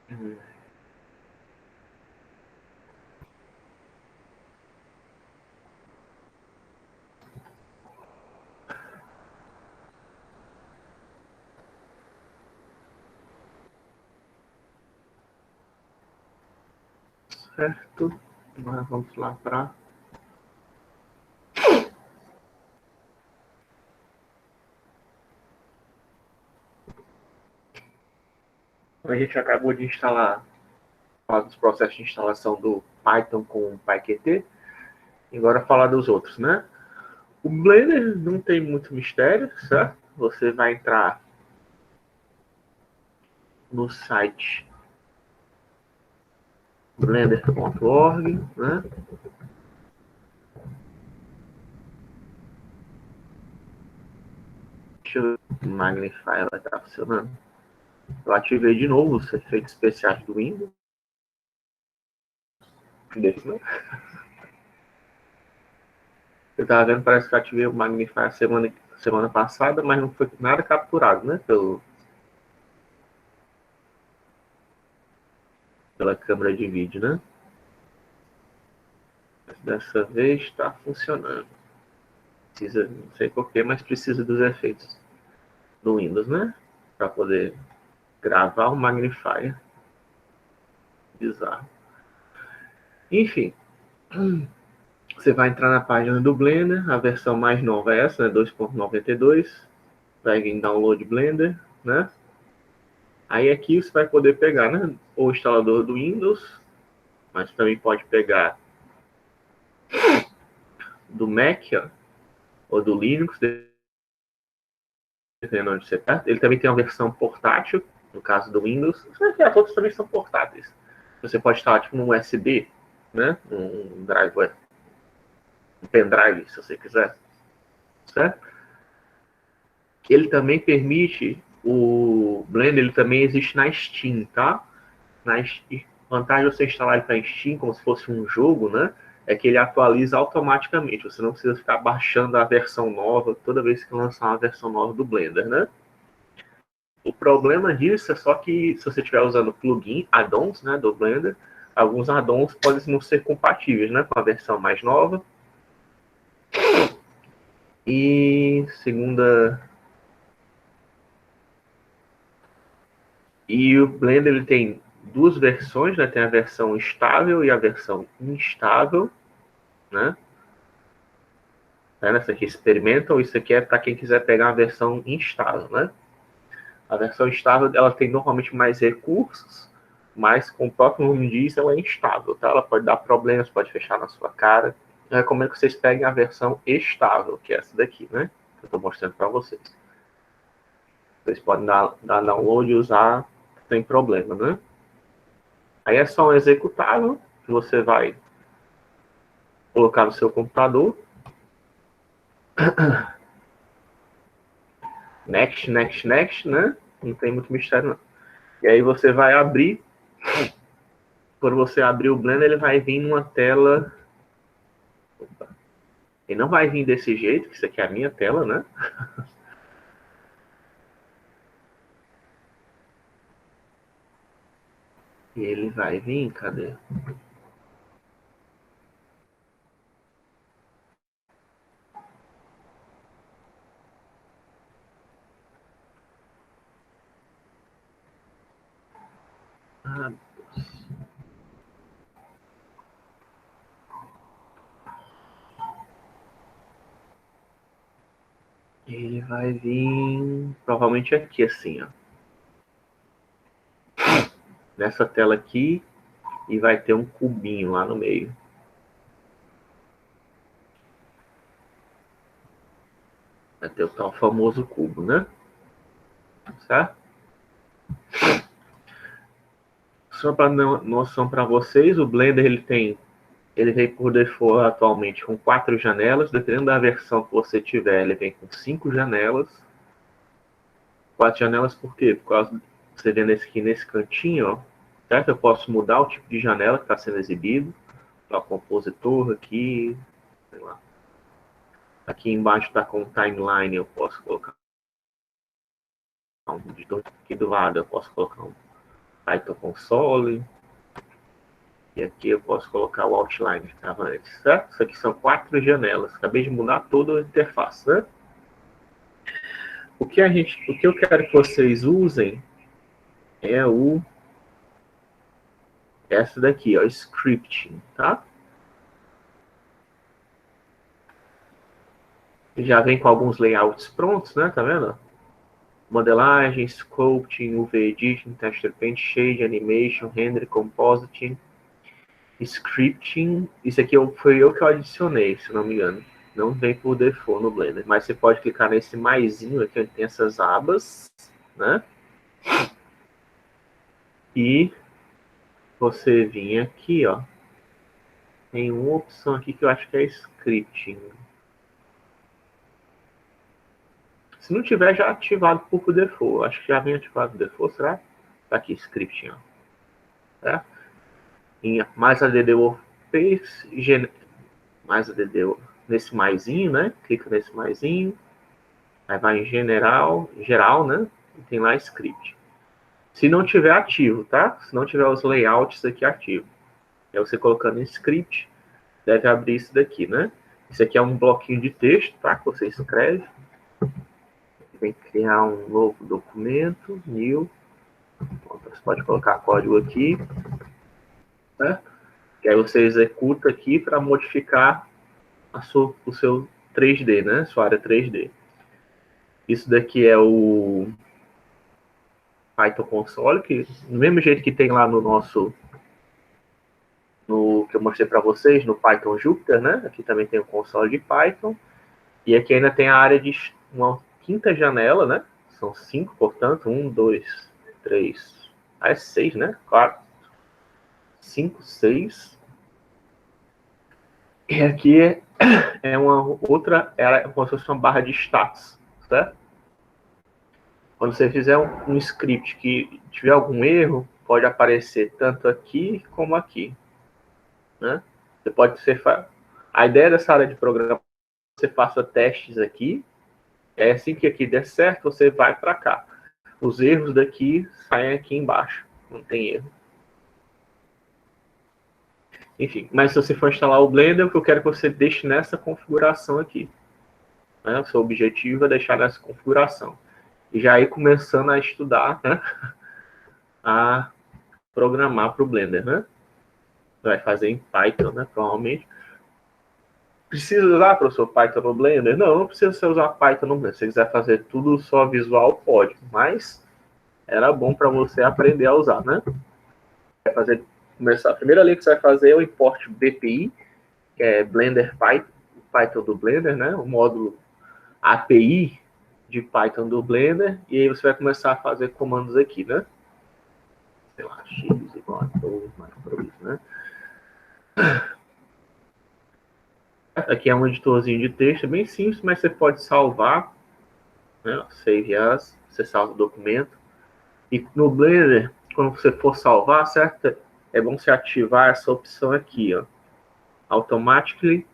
Hum. Certo. Agora vamos lá para... A gente acabou de instalar os processos de instalação do Python com o PyQt. E agora falar dos outros, né? O Blender não tem muito mistério, certo? Você vai entrar no site blender.org, né? Deixa eu magnify, ela tá funcionando. Eu ativei de novo os efeitos especiais do Windows. Eu tava vendo, parece que eu ativei o Magnify semana passada, mas não foi nada capturado, né? Pela câmera de vídeo, né? Dessa vez está funcionando. Precisa, não sei porquê, mas precisa dos efeitos do Windows, né? Para poder gravar o Magnifier. Bizarro. Enfim, você vai entrar na página do Blender, a versão mais nova é essa, né? 2.92. Vai vir download Blender, né? Aí aqui você vai poder pegar, né, o instalador do Windows, mas também pode pegar do Mac, ó, ou do Linux, dependendo de onde você está. Ele também tem uma versão portátil, no caso do Windows. As outras também são portáteis. Você pode instalar tipo num USB, né, um drive, um pendrive, se você quiser, certo? Ele também permite, o Blender ele também existe na Steam, tá? Na vantagem de você instalar ele para Steam como se fosse um jogo, né? É que ele atualiza automaticamente. Você não precisa ficar baixando a versão nova toda vez que lançar uma versão nova do Blender, né? O problema disso é só que se você estiver usando plugin, add-ons, né, do Blender, alguns add-ons podem não ser compatíveis, né, com a versão mais nova. E segunda... E o Blender ele tem duas versões, né? Tem a versão estável e a versão instável, né? Essa aqui experimental, isso aqui é para quem quiser pegar a versão instável, né? A versão estável, ela tem normalmente mais recursos, mas como o próprio nome diz, ela é instável, tá? Ela pode dar problemas, pode fechar na sua cara. Eu recomendo que vocês peguem a versão estável, que é essa daqui, né? Que eu estou mostrando para vocês. Vocês podem dar download e usar sem problema, né? Aí é só um executável que você vai colocar no seu computador. Next, next, next, né? Não tem muito mistério, não. E aí você vai abrir. Quando você abrir o Blender, ele vai vir numa tela... Opa. Ele não vai vir desse jeito, que isso aqui é a minha tela, né? E ele vai vir, cadê? Ah, ele vai vir provavelmente aqui, assim, ó. Nessa tela aqui, e vai ter um cubinho lá no meio. Vai ter o tal famoso cubo, né? Certo? Só para noção para vocês, o Blender ele vem por default atualmente com 4 janelas. Dependendo da versão que você tiver, ele vem com 5 janelas. 4 janelas por quê? Por causa, você vendo aqui nesse cantinho, ó, certo? Eu posso mudar o tipo de janela que está sendo exibido. O compositor aqui, sei lá. Aqui embaixo está com timeline, eu posso colocar um editor aqui do lado eu posso colocar um Python Console. E aqui eu posso colocar o outline que estava antes, certo? Isso aqui são 4 janelas. Acabei de mudar toda a interface, né? O que eu quero que vocês usem é essa daqui, ó, scripting, tá? Já vem com alguns layouts prontos, né? Tá vendo? Modelagem, sculpting, UV Editing, Texture Paint, Shade, Animation, Render, Compositing, Scripting. Isso aqui foi eu que eu adicionei, se não me engano. Não vem por default no Blender, mas você pode clicar nesse maisinho aqui, onde tem essas abas, né? E você vir aqui, ó. Tem uma opção aqui que eu acho que é Scripting. Se não tiver já ativado por default, acho que já vem ativado por default, será? Tá aqui, Scripting, ó. Tá? Mais ADD Workspace, mais ADD nesse maisinho, né? Clica nesse maisinho. Aí vai em geral, né? E tem lá script. Se não tiver ativo, tá? Se não tiver os layouts aqui ativo. Aí você colocando em script, deve abrir isso daqui, né? Isso aqui é um bloquinho de texto, tá? Que você escreve. Tem que criar um novo documento, new. Você pode colocar código aqui, né? Que aí você executa aqui para modificar o seu 3D, né? Sua área 3D. Isso daqui é o Python Console, que do mesmo jeito que tem lá no nosso, no que eu mostrei para vocês, no Python Jupyter, né? Aqui também tem o console de Python. E aqui ainda tem a área de uma quinta janela, né? São 5, portanto, 1, 2, 3, é 6, né? 4, 5, 6. E aqui é uma outra, ela é como se fosse uma barra de status, certo? Quando você fizer um script que tiver algum erro, pode aparecer tanto aqui como aqui, né? Você pode ser a ideia dessa área de programação é que você faça testes aqui. É assim que aqui der certo, você vai para cá. Os erros daqui saem aqui embaixo. Não tem erro. Enfim, mas se você for instalar o Blender, o que eu quero que você deixe nessa configuração aqui. Né? O seu objetivo é deixar nessa configuração. E já ir começando a estudar, né? A programar para o Blender, né? Vai fazer em Python, né? Provavelmente. Precisa usar, professor, Python no Blender? Não, não precisa você usar Python no Blender. Se você quiser fazer tudo só visual, pode. Mas era bom para você aprender a usar, né? Vai fazer, começar, a primeira linha que você vai fazer é o import BPI, que é Blender Python do Blender, né? O módulo API de Python do Blender. E aí você vai começar a fazer comandos aqui, né? Sei lá, x igual a 12 mais x, né? Aqui é um editorzinho de texto, bem simples, mas você pode salvar, né? Save as, você salva o documento. E no Blender, quando você for salvar, certo? É bom você ativar essa opção aqui, ó. Automatically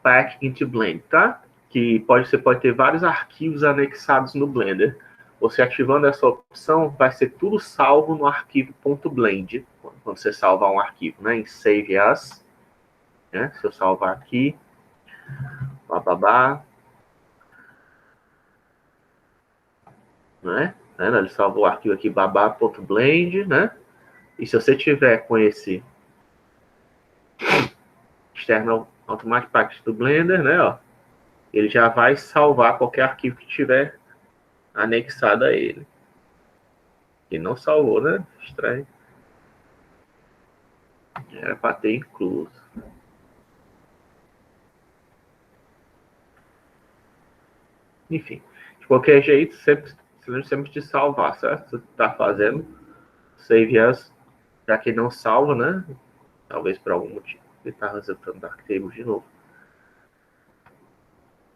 Pack into Blend, tá? Que você pode ter vários arquivos anexados no Blender. Você ativando essa opção, vai ser tudo salvo no arquivo .blend, quando você salvar um arquivo, né? Em Save As, né? Se eu salvar aqui, bababá, né? Ele salvou o arquivo aqui, babá.blend, né? E se você tiver com esse External Automatic Package do Blender, né? Ó, ele já vai salvar qualquer arquivo que tiver anexado a ele. E não salvou, né? Estranho. Era para ter incluso. Enfim, de qualquer jeito, sempre te salvar, certo? Você está fazendo save as, já que não salva, né? Talvez por algum motivo. Ele está resetando Dark Table de novo.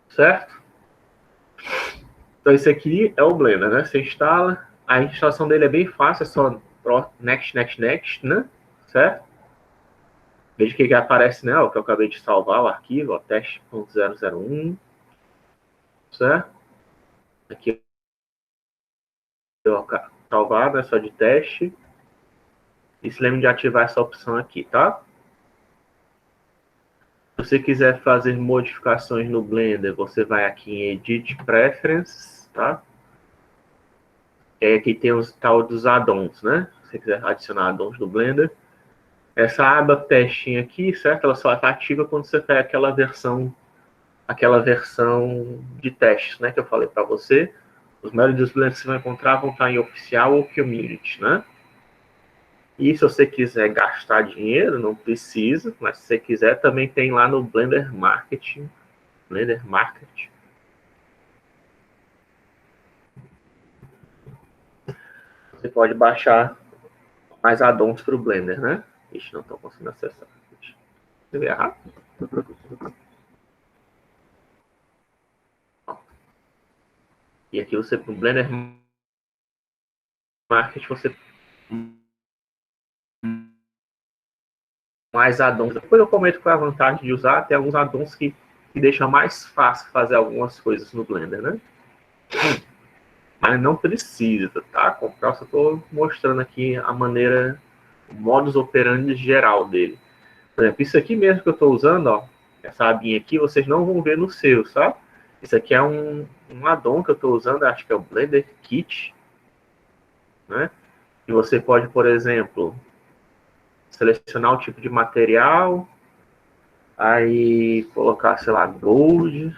Certo? Então, esse aqui é o Blender, né? Você instala, a instalação dele é bem fácil, é só next, next, next, né? Certo? Veja que aparece, né? O que eu acabei de salvar, o arquivo, ó, teste.001, certo? Aqui salvar, né? Só de teste. E se lembre de ativar essa opção aqui, tá? Se você quiser fazer modificações no Blender, você vai aqui em Edit Preferences, tá? E aqui tem os tal dos add-ons, né? Se você quiser adicionar add-ons no Blender. Essa aba testinha aqui, certo? Ela só está ativa quando você pega aquela versão de testes, né? Que eu falei para você. Os melhores dos Blenders que você vai encontrar vão estar em oficial ou community, né? E se você quiser gastar dinheiro, não precisa, mas se você quiser, também tem lá no Blender Marketing. Blender Market. Você pode baixar mais add-ons para o Blender, né? Ixi, não estou conseguindo acessar. Você vê errado? E aqui você, no Blender Market, você mais add-ons. Depois eu comento qual é a vantagem de usar. Tem alguns add-ons que deixam mais fácil fazer algumas coisas no Blender, né? Mas não precisa, tá? Comprar, só estou mostrando aqui a maneira, o modus operandi geral dele. Por exemplo, isso aqui mesmo que eu estou usando, ó, essa abinha aqui, vocês não vão ver no seu, sabe? Isso aqui é um add-on que eu estou usando, acho que é o Blender Kit, né? E você pode, por exemplo, selecionar o tipo de material, aí colocar, sei lá, Gold,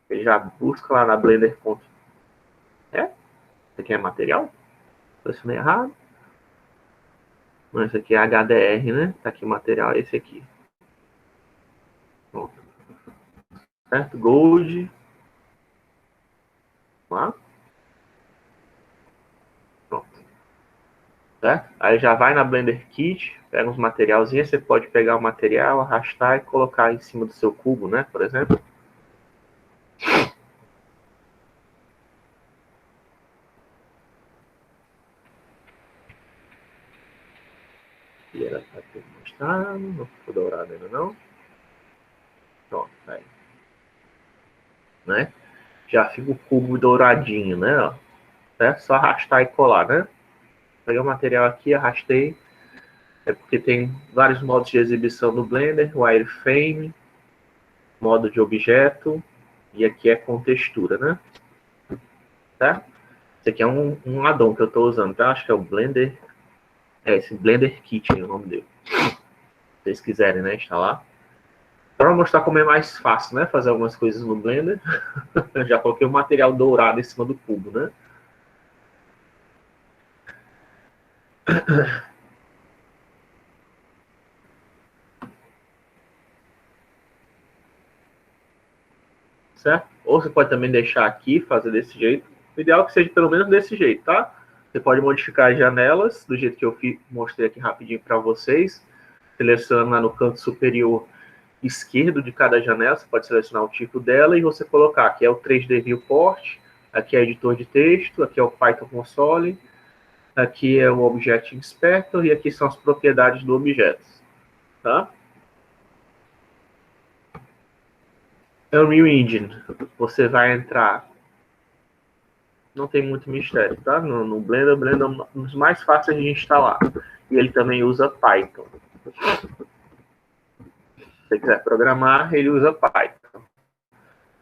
ele já busca lá na Blender. É? Isso aqui é material? Selecionei errado. Mas esse aqui é HDR, né? Tá aqui o material, é esse aqui. Pronto. Certo? Gold. Lá. Pronto. Certo? Aí já vai na Blender Kit, pega uns materialzinhos, você pode pegar o material, arrastar e colocar em cima do seu cubo, né? Por exemplo. E ela tá aqui mostrando, não ficou dourado ainda não. Pronto, aí. Né? Já fica o cubo douradinho, né? Ó. Certo? Só arrastar e colar, né? Peguei o material aqui, arrastei. É porque tem vários modos de exibição no Blender, wireframe, modo de objeto, e aqui é com textura, né? Tá? Esse aqui é um add-on que eu estou usando, tá? Acho que é o Blender, esse Blender Kit é o nome dele. Se vocês quiserem, né, instalar. Para mostrar como é mais fácil, né, fazer algumas coisas no Blender, eu já coloquei o material dourado em cima do cubo, né? Certo? Ou você pode também deixar aqui, fazer desse jeito. O ideal é que seja pelo menos desse jeito, tá? Você pode modificar as janelas, do jeito que eu mostrei aqui rapidinho para vocês. Seleciona no canto superior esquerdo de cada janela, você pode selecionar o tipo dela e você colocar. Aqui é o 3D Viewport, aqui é editor de texto, aqui é o Python Console, aqui é o Object Inspector e aqui são as propriedades do objeto. Tá? Unreal Engine, você vai entrar, não tem muito mistério, tá? No Blender, o Blender é um dos mais fáceis de instalar. E ele também usa Python. Se você quiser programar, ele usa Python.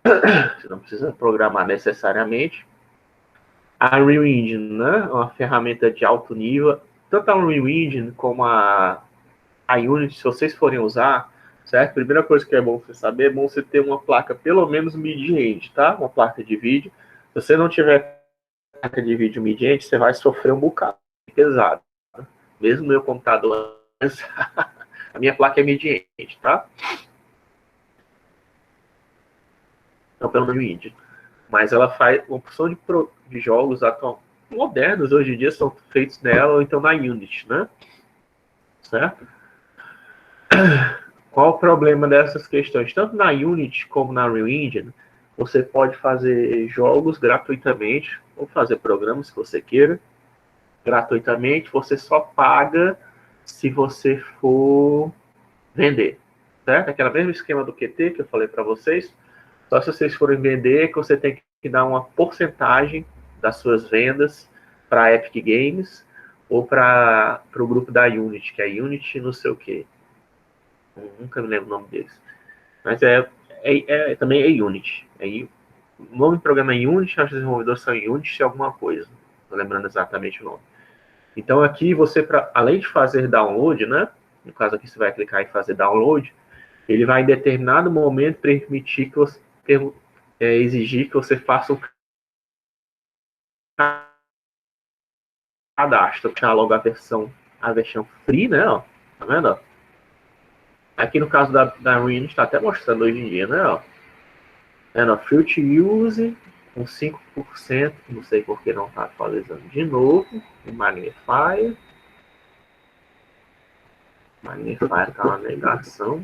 Você não precisa programar necessariamente. A Unreal Engine, né? É uma ferramenta de alto nível. Tanto a Unreal Engine como a Unity, se vocês forem usar, certo? A primeira coisa que é bom você saber, é bom você ter uma placa pelo menos mid-range, tá? Uma placa de vídeo. Se você não tiver placa de vídeo mid-range, você vai sofrer um bocado pesado. Mesmo meu computador, a minha placa é mid-range, tá? Então, pelo menos mid. Mas ela faz uma opção de jogos modernos hoje em dia são feitos nela ou então na Unity, né? Certo? Qual o problema dessas questões? Tanto na Unity como na Unreal Engine, você pode fazer jogos gratuitamente, ou fazer programas se você queira, gratuitamente, você só paga se você for vender, certo? Aquele mesmo esquema do QT que eu falei para vocês, só se vocês forem vender que você tem que dar uma porcentagem das suas vendas para Epic Games ou para o grupo da Unity, que é Unity não sei o quê. Eu nunca me lembro o nome deles. Mas também é Unity. O nome do programa é Unity, os desenvolvedores são Unity alguma coisa. Não lembrando exatamente o nome. Então aqui você, além de fazer download, né? No caso aqui você vai clicar em fazer download, ele vai em determinado momento permitir que você exigir que você faça um cadastro. Deixar logo a versão free, né? Ó, tá vendo? Aqui no caso da Unity está até mostrando hoje em dia, né? Ó. Free to use com 5%, não sei por que não está atualizando de novo. Magnifier. Magnifier está na negação.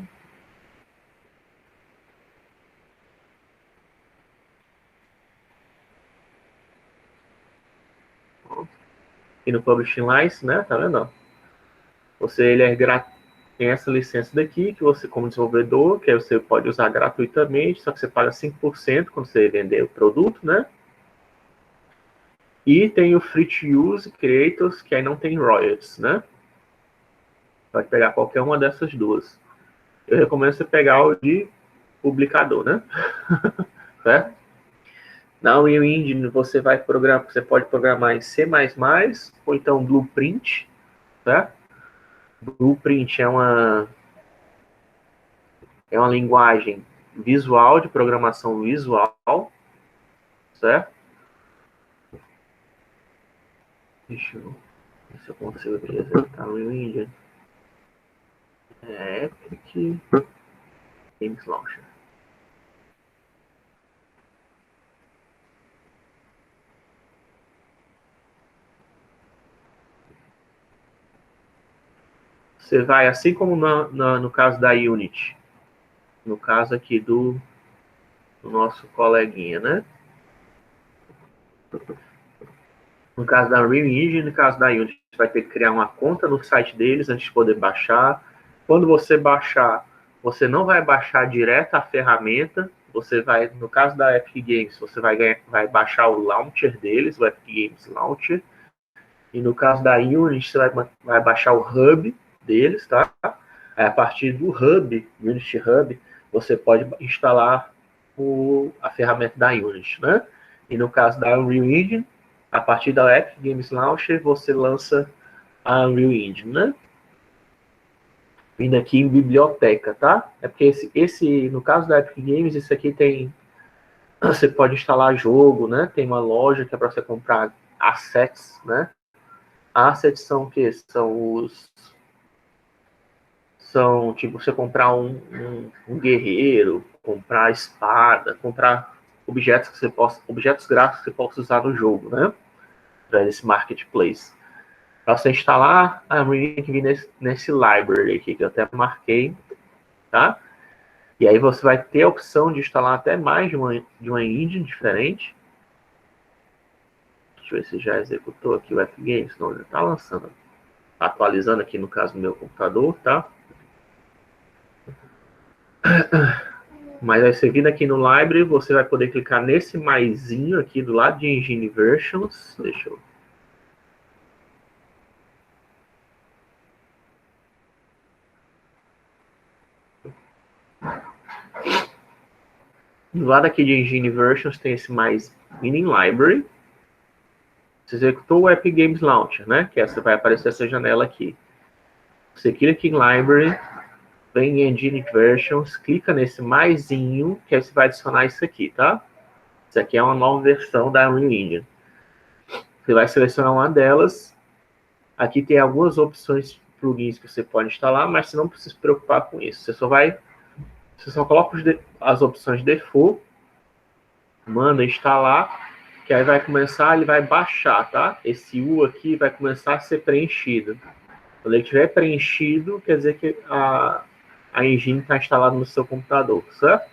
E no Publishing License, né? Tá vendo? Ele é tem essa licença daqui, que você, como desenvolvedor, que você pode usar gratuitamente, só que você paga 5% quando você vender o produto, né? E tem o Free to Use Creators, que aí não tem royalties, né? Pode pegar qualquer uma dessas duas. Eu recomendo você pegar o de publicador, né? Certo? Na Unreal Engine você pode programar em C++ ou então Blueprint, certo? Blueprint é uma linguagem visual, de programação visual, certo? Deixa eu ver se eu consigo aqui executar no Unreal Engine. Epic Games Launcher. Você vai, assim como no caso da Unity, no caso aqui do nosso coleguinha, né? No caso da Unreal Engine, no caso da Unity, você vai ter que criar uma conta no site deles antes de poder baixar. Quando você baixar, você não vai baixar direto a ferramenta. Você vai, no caso da Epic Games, você vai baixar o launcher deles, o Epic Games Launcher. E no caso da Unity, você vai baixar o hub deles, tá? A partir do hub, Unity Hub, você pode instalar a ferramenta da Unity, né? E no caso da Unreal Engine, a partir da Epic Games Launcher, você lança a Unreal Engine, né? Vindo aqui em biblioteca, tá? É porque no caso da Epic Games, isso aqui tem... Você pode instalar jogo, né? Tem uma loja que é para você comprar assets, né? Assets são o quê? São tipo você comprar um guerreiro, comprar espada, comprar objetos gráficos que você possa usar no jogo, né? Nesse marketplace. Para você instalar, a Unreal tem que vir nesse library aqui que eu até marquei, tá? E aí você vai ter a opção de instalar até mais de uma engine diferente. Deixa eu ver se já executou aqui o Epic Games, não, ele está lançando, tá atualizando aqui no caso do meu computador, tá? Mas aí você vindo aqui no Library, você vai poder clicar nesse maisinho aqui do lado de Engine Versions. Deixa eu... Do lado aqui de Engine Versions tem esse mais Mini Library. Você executou o Epic Games Launcher, né? Que essa vai aparecer essa janela aqui. Você clica em Library, vem em Engine Versions, clica nesse maisinho, que aí você vai adicionar isso aqui, tá? Isso aqui é uma nova versão da Unreal Engine. Você vai selecionar uma delas. Aqui tem algumas opções de plugins que você pode instalar, mas você não precisa se preocupar com isso. Você só coloca as opções default, manda instalar, que aí vai começar, ele vai baixar, tá? Esse U aqui vai começar a ser preenchido. Quando ele estiver preenchido, quer dizer que a engine está instalada no seu computador, certo?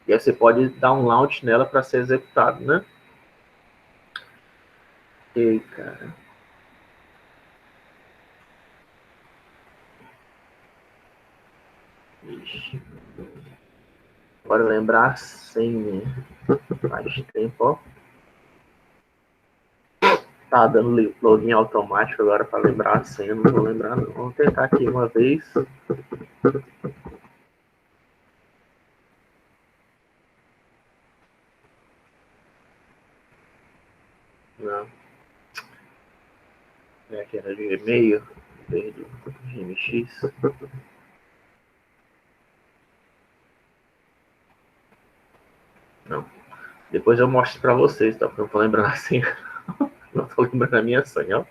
E aí você pode dar um launch nela para ser executado, né? Ei, cara. Ixi. Agora lembrar sem, né? Faz tempo, ó. Tá dando login automático agora para lembrar a senha, não vou lembrar não. Vamos tentar aqui uma vez. Não. É que era de e-mail, veio do GMX. Não. Depois eu mostro para vocês, tá? Porque eu não tô lembrando a senha. Não tô lembrando a minha senha, ó.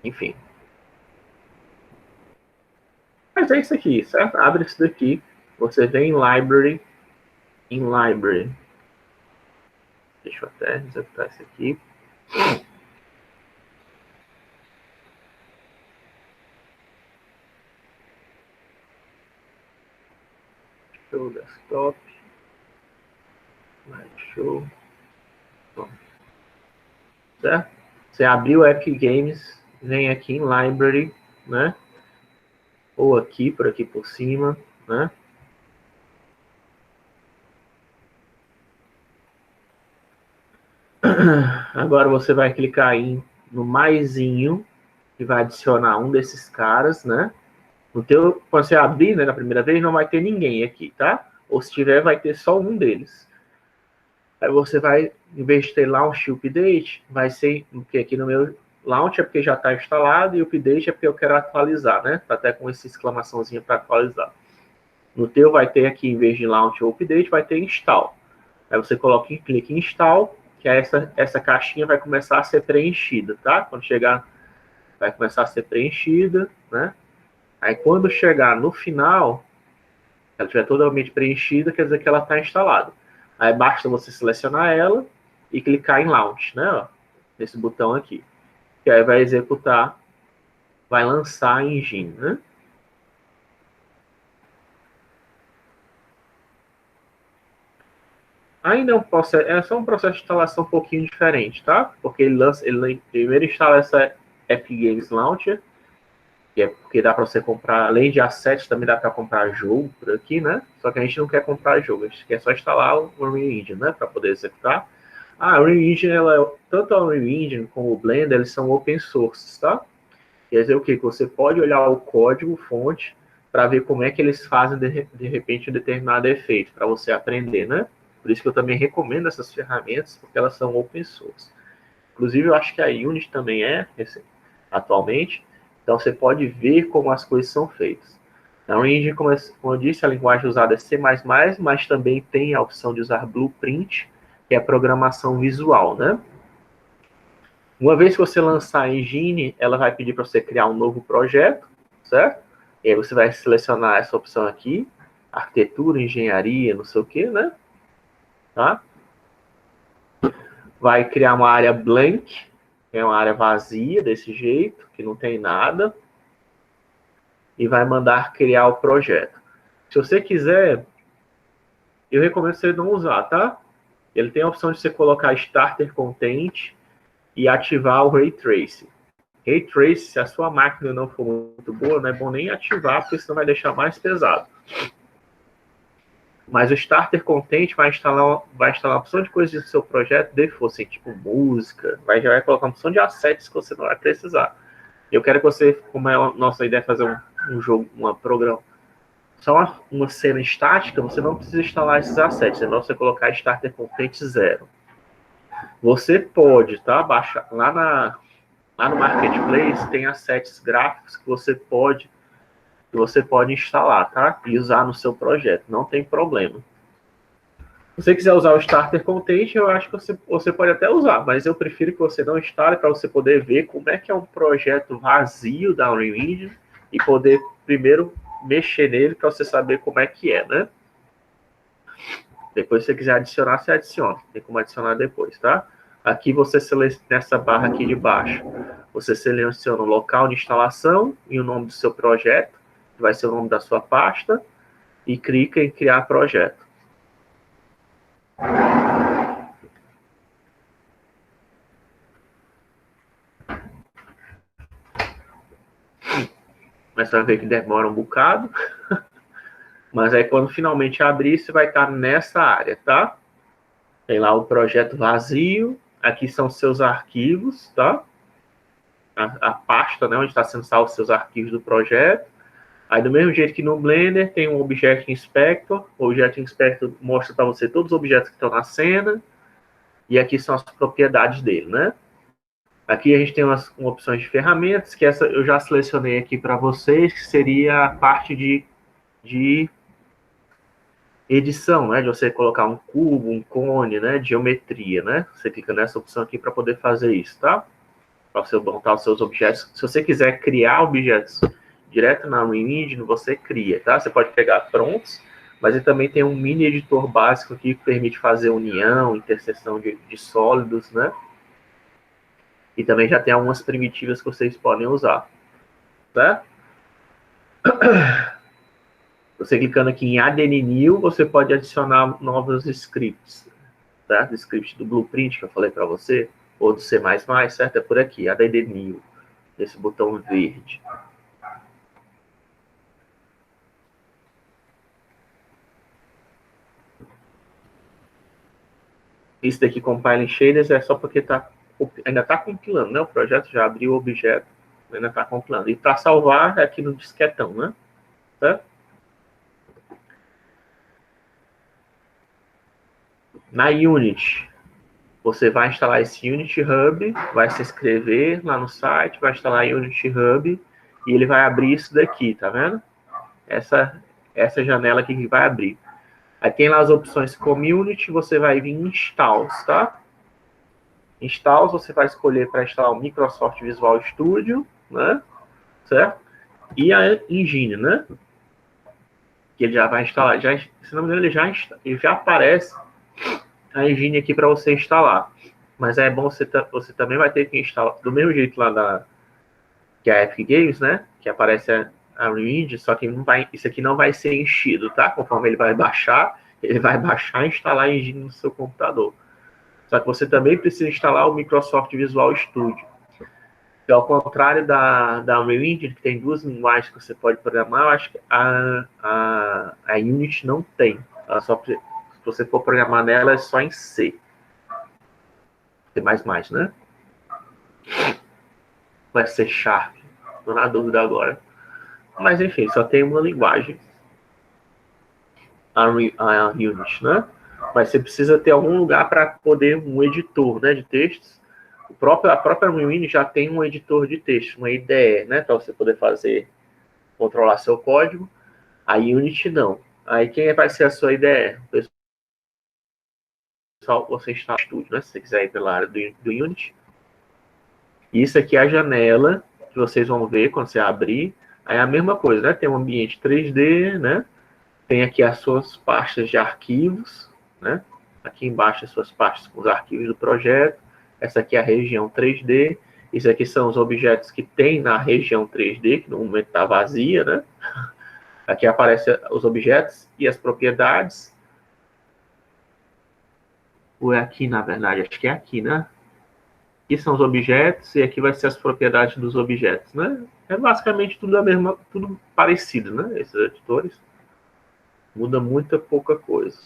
Enfim. Mas é isso aqui, certo? Abre isso daqui. Você vem em Library. Em Library. Deixa eu até executar isso aqui. Show desktop. Show. Bom. Certo? Você abriu o Epic Games, vem aqui em Library, né? Ou aqui, por aqui por cima, né? Agora você vai clicar no maisinho, que vai adicionar um desses caras, né? No teu, quando você abrir, né, na primeira vez, não vai ter ninguém aqui, tá? Ou se tiver, vai ter só um deles. Aí você vai, em vez de ter Launch e Update, vai ser, porque aqui no meu Launch é porque já está instalado e Update é porque eu quero atualizar, né? Tá até com essa exclamaçãozinha para atualizar. No teu vai ter aqui, em vez de Launch ou Update, vai ter Install. Aí você coloca, clica em Install, que essa caixinha vai começar a ser preenchida, tá? Quando chegar, vai começar a ser preenchida, né? Aí quando chegar no final, ela estiver totalmente preenchida, quer dizer que ela está instalada. Aí basta você selecionar ela e clicar em Launch, né? Ó, nesse botão aqui. Que aí vai executar, vai lançar a engine, né? Ainda é só um processo de instalação um pouquinho diferente, tá? Porque ele primeiro instala essa Epic Games Launcher, que é porque dá para você comprar, além de assets, também dá para comprar jogo por aqui, né? Só que a gente não quer comprar jogo, a gente quer só instalar o Unreal Engine, né? Para poder executar. A Unreal Engine, tanto a Unreal Engine como o Blender, eles são open source, tá? Quer dizer o quê? Que você pode olhar o código fonte para ver como é que eles fazem de repente um determinado efeito, para você aprender, né? Por isso que eu também recomendo essas ferramentas, porque elas são open source. Inclusive, eu acho que a Unity também atualmente. Então, você pode ver como as coisas são feitas. Na Unity, como eu disse, a linguagem usada é C++, mas também tem a opção de usar Blueprint, que é a programação visual, né? Uma vez que você lançar a engine, ela vai pedir para você criar um novo projeto, certo? E aí você vai selecionar essa opção aqui, arquitetura, engenharia, não sei o que, né? Tá? Vai criar uma área blank, que é uma área vazia desse jeito, que não tem nada, e vai mandar criar o projeto. Se você quiser, eu recomendo você não usar, tá? Ele tem a opção de você colocar Starter Content e ativar o Ray Tracing. Ray Tracing, se a sua máquina não for muito boa, não é bom nem ativar, porque senão vai deixar mais pesado. Mas o Starter Content vai instalar uma opção de coisas do seu projeto, de fosse tipo música, já vai colocar uma opção de assets que você não vai precisar. Eu quero que você, como é a nossa ideia, fazer um jogo, uma programa, só uma cena estática, você não precisa instalar esses assets, é só você colocar Starter Content 0. Você pode, tá? Baixar lá no Marketplace tem assets gráficos que você pode instalar, tá? E usar no seu projeto, não tem problema. Se você quiser usar o Starter Content, eu acho que você pode até usar, mas eu prefiro que você não instale para você poder ver como é que é um projeto vazio da Unreal Engine e poder primeiro mexer nele para você saber como é que é, né? Depois, se você quiser adicionar, você adiciona. Tem como adicionar depois, tá? Aqui você seleciona nessa barra aqui de baixo. Você seleciona o local de instalação e o nome do seu projeto, que vai ser o nome da sua pasta, e clica em criar projeto. Mas você vai ver que demora um bocado. Mas aí quando finalmente abrir, você vai estar nessa área, tá? Tem lá o projeto vazio, aqui são seus arquivos, tá? A pasta, né, onde está sendo salvo os seus arquivos do projeto. Aí, do mesmo jeito que no Blender, tem um Object Inspector. O Object Inspector mostra para você todos os objetos que estão na cena. E aqui são as propriedades dele, né? Aqui a gente tem umas opções de ferramentas, que essa eu já selecionei aqui para vocês, que seria a parte de edição, né? De você colocar um cubo, um cone, né? De geometria, né? Você clica nessa opção aqui para poder fazer isso, tá? Para você montar os seus objetos. Se você quiser criar objetos direto na Unreal Engine, você cria, tá? Você pode pegar prontos, mas ele também tem um mini editor básico aqui que permite fazer união, interseção de sólidos, né? E também já tem algumas primitivas que vocês podem usar, tá? Você clicando aqui em Add New, você pode adicionar novos scripts, tá? O script do Blueprint que eu falei para você, ou do C++, certo? É por aqui, Add New, esse botão verde. Isso daqui, Compiling Shaders, é só porque ainda está compilando, né? O projeto já abriu o objeto, ainda está compilando. E para salvar, é aqui no disquetão, né? Certo? Na Unity, você vai instalar esse Unity Hub, vai se inscrever lá no site, vai instalar Unity Hub, e ele vai abrir isso daqui, tá vendo? Essa janela aqui que vai abrir. Aí tem lá as opções Community, você vai vir em Installs, tá? Installs, você vai escolher para instalar o Microsoft Visual Studio, né? Certo? E a Engine, né? Que ele já vai instalar. Já, se não me engano, ele já aparece a Engine aqui para você instalar. Mas é bom você também vai ter que instalar do mesmo jeito lá que a Epic Games, né? Que aparece a Unreal Engine, só que isso aqui não vai ser enchido, tá? Conforme ele vai baixar e instalar a Engine no seu computador. Só que você também precisa instalar o Microsoft Visual Studio. Que ao contrário da Unreal Engine, que tem duas linguagens que você pode programar, eu acho que a Unity não tem. Se você for programar nela, é só em C. C++, né? Vai ser Sharp. Estou na dúvida agora. Mas, enfim, só tem uma linguagem. A Unity, né? Mas você precisa ter algum lugar para poder um editor, né, de textos. A própria Unreal Engine já tem um editor de texto, uma IDE, né, para você poder controlar seu código. A Unity não. Aí quem vai ser a sua IDE? Pessoal, você está no estúdio, né? Se você quiser ir pela área do Unity. Isso aqui é a janela que vocês vão ver quando você abrir. Aí é a mesma coisa, né? Tem um ambiente 3D, né? Tem aqui as suas pastas de arquivos, né? Aqui embaixo as suas pastas com os arquivos do projeto. Essa aqui é a região 3D. Isso aqui são os objetos que tem na região 3D, que no momento está vazia, né? Aqui aparecem os objetos e as propriedades. Ou é aqui, na verdade? Acho que é aqui, né? Aqui são os objetos e aqui vai ser as propriedades dos objetos, né? É basicamente tudo tudo parecido, né? Esses editores. Muda muita pouca coisa.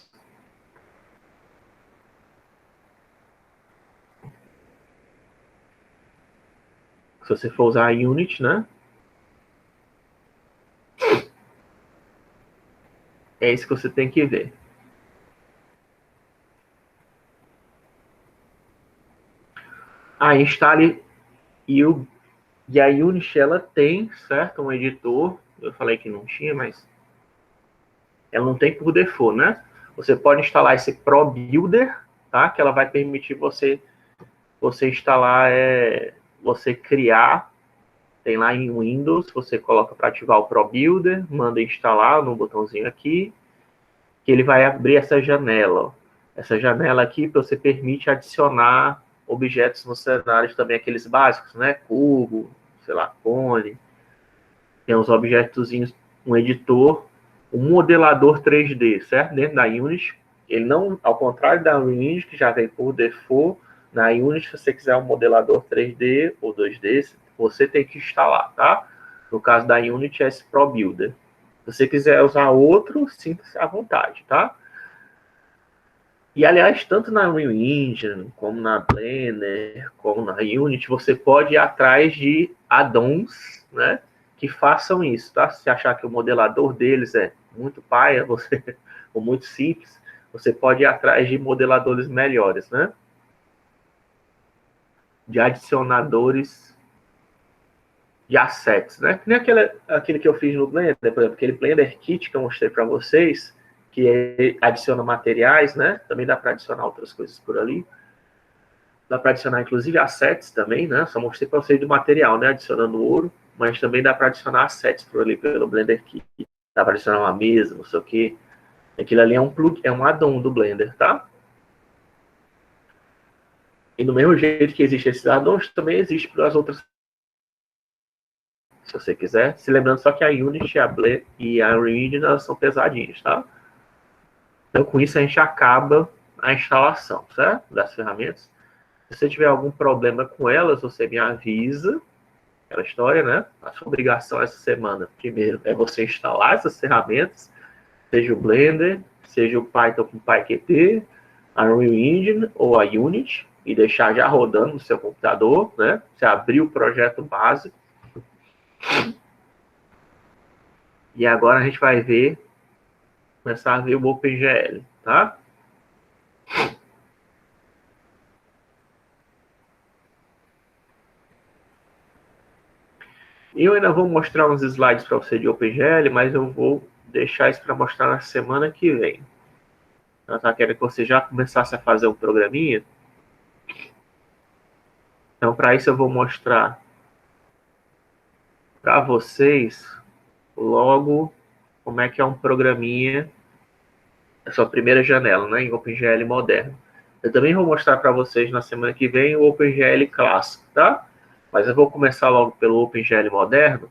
Se você for usar a Unity, né? É isso que você tem que ver. Instale e a Unity, ela tem, certo? Um editor. Eu falei que não tinha, mas ela não tem por default, né? Você pode instalar esse Pro Builder, tá? Que ela vai permitir você instalar, você criar. Tem lá em Windows, você coloca para ativar o Pro Builder, manda instalar no botãozinho aqui, que ele vai abrir essa janela. Ó. Essa janela aqui você permite adicionar objetos no cenário, também aqueles básicos, né? Cubo, sei lá, cone. Tem uns objetozinhos, um editor, um modelador 3D, certo? Dentro da Unity. Ele não, ao contrário da Unity, que já vem por default, na Unity, se você quiser um modelador 3D ou 2D, você tem que instalar, tá? No caso da Unity, é esse Pro Builder. Se você quiser usar outro, sinta-se à vontade, tá? E, aliás, tanto na Unreal Engine, como na Blender, como na Unity, você pode ir atrás de add-ons, né, que façam isso, tá? Se achar que o modelador deles é muito paia, ou muito simples, você pode ir atrás de modeladores melhores, né? De adicionadores de assets, né? Que nem aquele que eu fiz no Blender, por exemplo, aquele Blender Kit que eu mostrei para vocês, que adiciona materiais, né? Também dá para adicionar outras coisas por ali. Dá para adicionar, inclusive, assets também, né? Só mostrei para vocês do material, né? Adicionando ouro, mas também dá para adicionar assets por ali, pelo Blender Kit. Dá para adicionar uma mesa, não sei o quê. Aquilo ali é um plug, é um add-on do Blender, tá? E do mesmo jeito que existe esses add-ons, também existe para as outras, se você quiser. Se lembrando só que a Unity, a Blender e a Unreal Engine, elas são pesadinhas, tá? Então, com isso, a gente acaba a instalação, certo? Das ferramentas. Se você tiver algum problema com elas, você me avisa. Aquela história, né? A sua obrigação essa semana, primeiro, é você instalar essas ferramentas, seja o Blender, seja o Python com PyQt, a Unreal Engine ou a Unity, e deixar já rodando no seu computador, né? Você abrir o projeto básico. E agora a gente vai ver, começar a ver o OpenGL, tá? Eu ainda vou mostrar uns slides para você de OpenGL, mas eu vou deixar isso para mostrar na semana que vem. Eu tá querendo que você já começasse a fazer um programinha. Então, para isso eu vou mostrar para vocês logo como é que é um programinha, a sua primeira janela, né, em OpenGL moderno. Eu também vou mostrar para vocês na semana que vem o OpenGL clássico, tá? Mas eu vou começar logo pelo OpenGL moderno,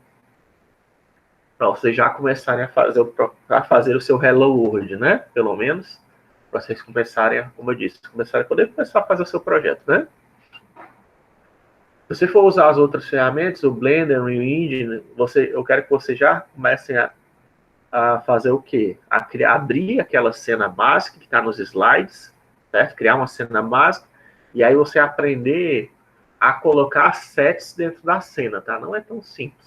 para vocês já começarem a fazer o seu Hello World, né? Pelo menos, para vocês começarem, como eu disse, começarem a poder começar a fazer o seu projeto, né? Se você for usar as outras ferramentas, o Blender, o Unreal Engine, eu quero que vocês já comecem a fazer o quê? Abrir aquela cena básica que está nos slides, certo? Criar uma cena básica, e aí você aprender a colocar assets dentro da cena, tá? Não é tão simples.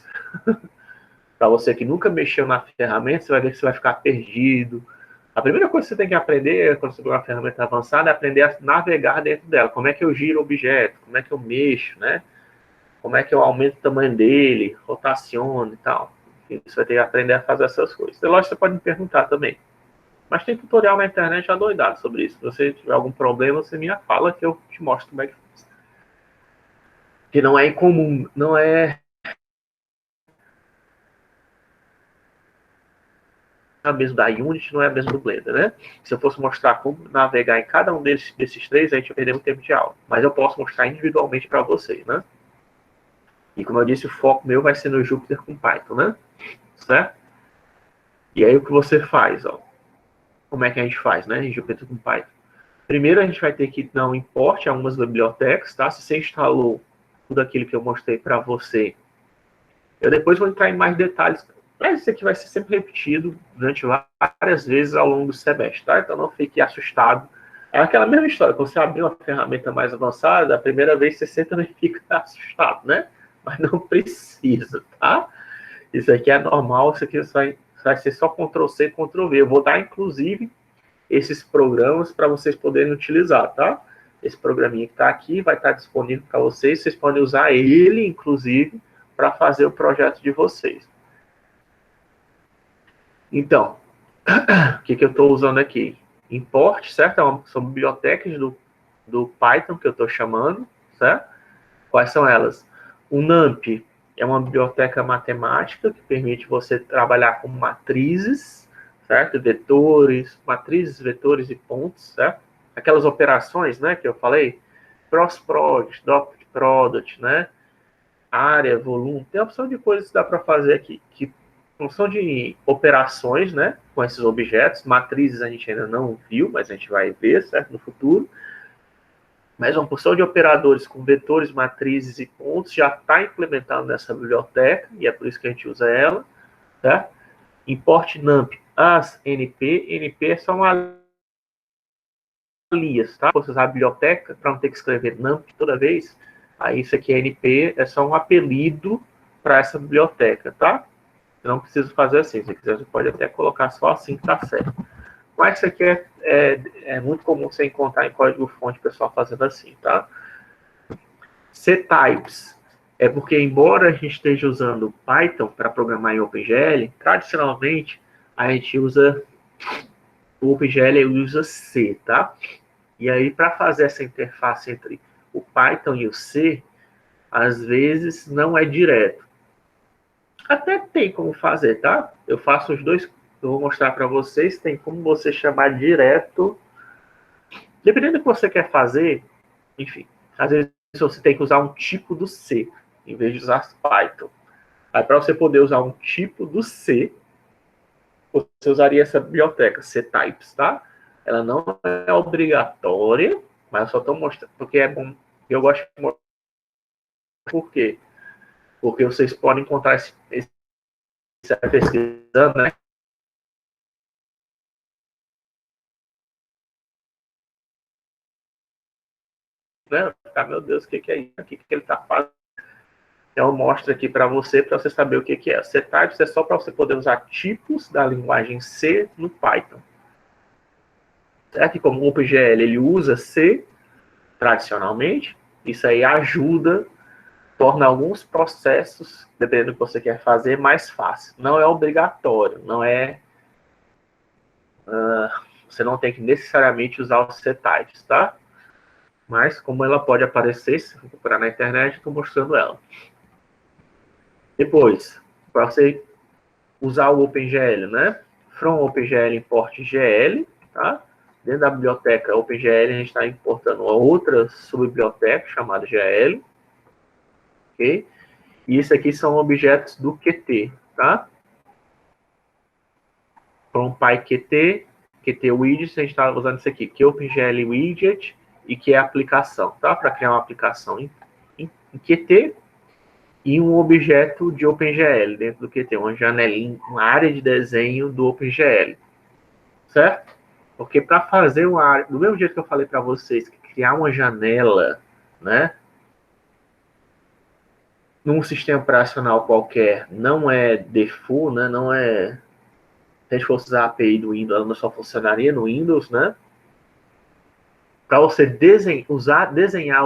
Para você que nunca mexeu na ferramenta, você vai ver que você vai ficar perdido. A primeira coisa que você tem que aprender, quando você pegar uma ferramenta avançada, é aprender a navegar dentro dela. Como é que eu giro o objeto? Como é que eu mexo, né? Como é que eu aumento o tamanho dele, rotaciono e tal. Você vai ter que aprender a fazer essas coisas. E lógico, você pode me perguntar também. Mas tem tutorial na internet adoidado sobre isso. Se você tiver algum problema, você me fala que eu te mostro como é que faz. Que não é incomum, não é a mesma da Unity, não é a mesma do Blender, né? Se eu fosse mostrar como navegar em cada um desses três, a gente ia perder muito tempo de aula. Mas eu posso mostrar individualmente para vocês, né? E como eu disse, o foco meu vai ser no Jupyter com Python, né? Certo? E aí o que você faz, ó? Como é que a gente faz, né? Em Jupyter com Python. Primeiro a gente vai ter que dar um import a algumas bibliotecas, tá? Se você instalou tudo aquilo que eu mostrei para você, eu depois vou entrar em mais detalhes. Mas isso aqui vai ser sempre repetido durante várias vezes ao longo do semestre, tá? Então não fique assustado. É aquela mesma história, quando você abrir uma ferramenta mais avançada, a primeira vez você também fica assustado, né? Mas não precisa, tá? Isso aqui é normal, isso aqui vai ser só Ctrl+C, Ctrl+V. Eu vou dar, inclusive, esses programas para vocês poderem utilizar, tá? Esse programinha que está aqui vai estar disponível para vocês podem usar ele, inclusive, para fazer o projeto de vocês. Então, o que eu estou usando aqui? Import, certo? São bibliotecas do Python que eu estou chamando, certo? Quais são elas? O NumPy é uma biblioteca matemática que permite você trabalhar com matrizes, certo? Vetores, matrizes, vetores e pontos, certo? Aquelas operações, né, que eu falei, cross-product, dot-product, né? Área, volume, tem a opção de coisas que dá para fazer aqui, que não são de operações, né, com esses objetos, matrizes a gente ainda não viu, mas a gente vai ver, certo, no futuro. Mas uma porção de operadores com vetores, matrizes e pontos já está implementado nessa biblioteca, e é por isso que a gente usa ela, tá? Import NumPy as NP, NP é só uma alias, tá? Se você usar a biblioteca, para não ter que escrever NumPy toda vez, aí isso aqui é NP, é só um apelido para essa biblioteca, tá? Não precisa fazer assim, se quiser você pode até colocar só assim que tá certo. Mas isso aqui é muito comum você encontrar em código-fonte o pessoal fazendo assim, tá? ctypes é porque, embora a gente esteja usando Python para programar em OpenGL, tradicionalmente a gente usa o OpenGL usa C, tá? E aí, para fazer essa interface entre o Python e o C, às vezes não é direto. Até tem como fazer, tá? Eu faço os dois, eu vou mostrar para vocês, tem como você chamar direto. Dependendo do que você quer fazer, enfim, às vezes você tem que usar um tipo do C, em vez de usar Python. Aí, para você poder usar um tipo do C, você usaria essa biblioteca, ctypes, tá? Ela não é obrigatória, mas eu só estou mostrando, porque é bom, eu gosto de mostrar. Por quê? Porque vocês podem encontrar esse pesquisando, né? Meu Deus, o que é isso? O que ele está fazendo? Então, eu mostro aqui para você saber o que é. Ctypes é só para você poder usar tipos da linguagem C no Python. Certo? E como o OpenGL ele usa C tradicionalmente, isso aí ajuda, torna alguns processos, dependendo do que você quer fazer, mais fácil. Não é obrigatório, não é... você não tem que necessariamente usar os ctypes, tá? Mas como ela pode aparecer, se for procurar na internet, estou mostrando ela. Depois, para você usar o OpenGL, né? From OpenGL import GL, tá? Dentro da biblioteca OpenGL, a gente está importando uma outra subbiblioteca chamada GL, ok? E isso aqui são objetos do Qt, tá? From PyQt, Qt Widgets, a gente está usando isso aqui, que é OpenGL Widget e que é aplicação, tá? Para criar uma aplicação em Qt e um objeto de OpenGL dentro do Qt, uma janelinha, uma área de desenho do OpenGL, certo? Porque para fazer uma área, do mesmo jeito que eu falei para vocês, que criar uma janela, né, num sistema operacional qualquer não é default, né, não é... Se a gente fosse usar a API do Windows, ela não só funcionaria no Windows, né? Para você desenhar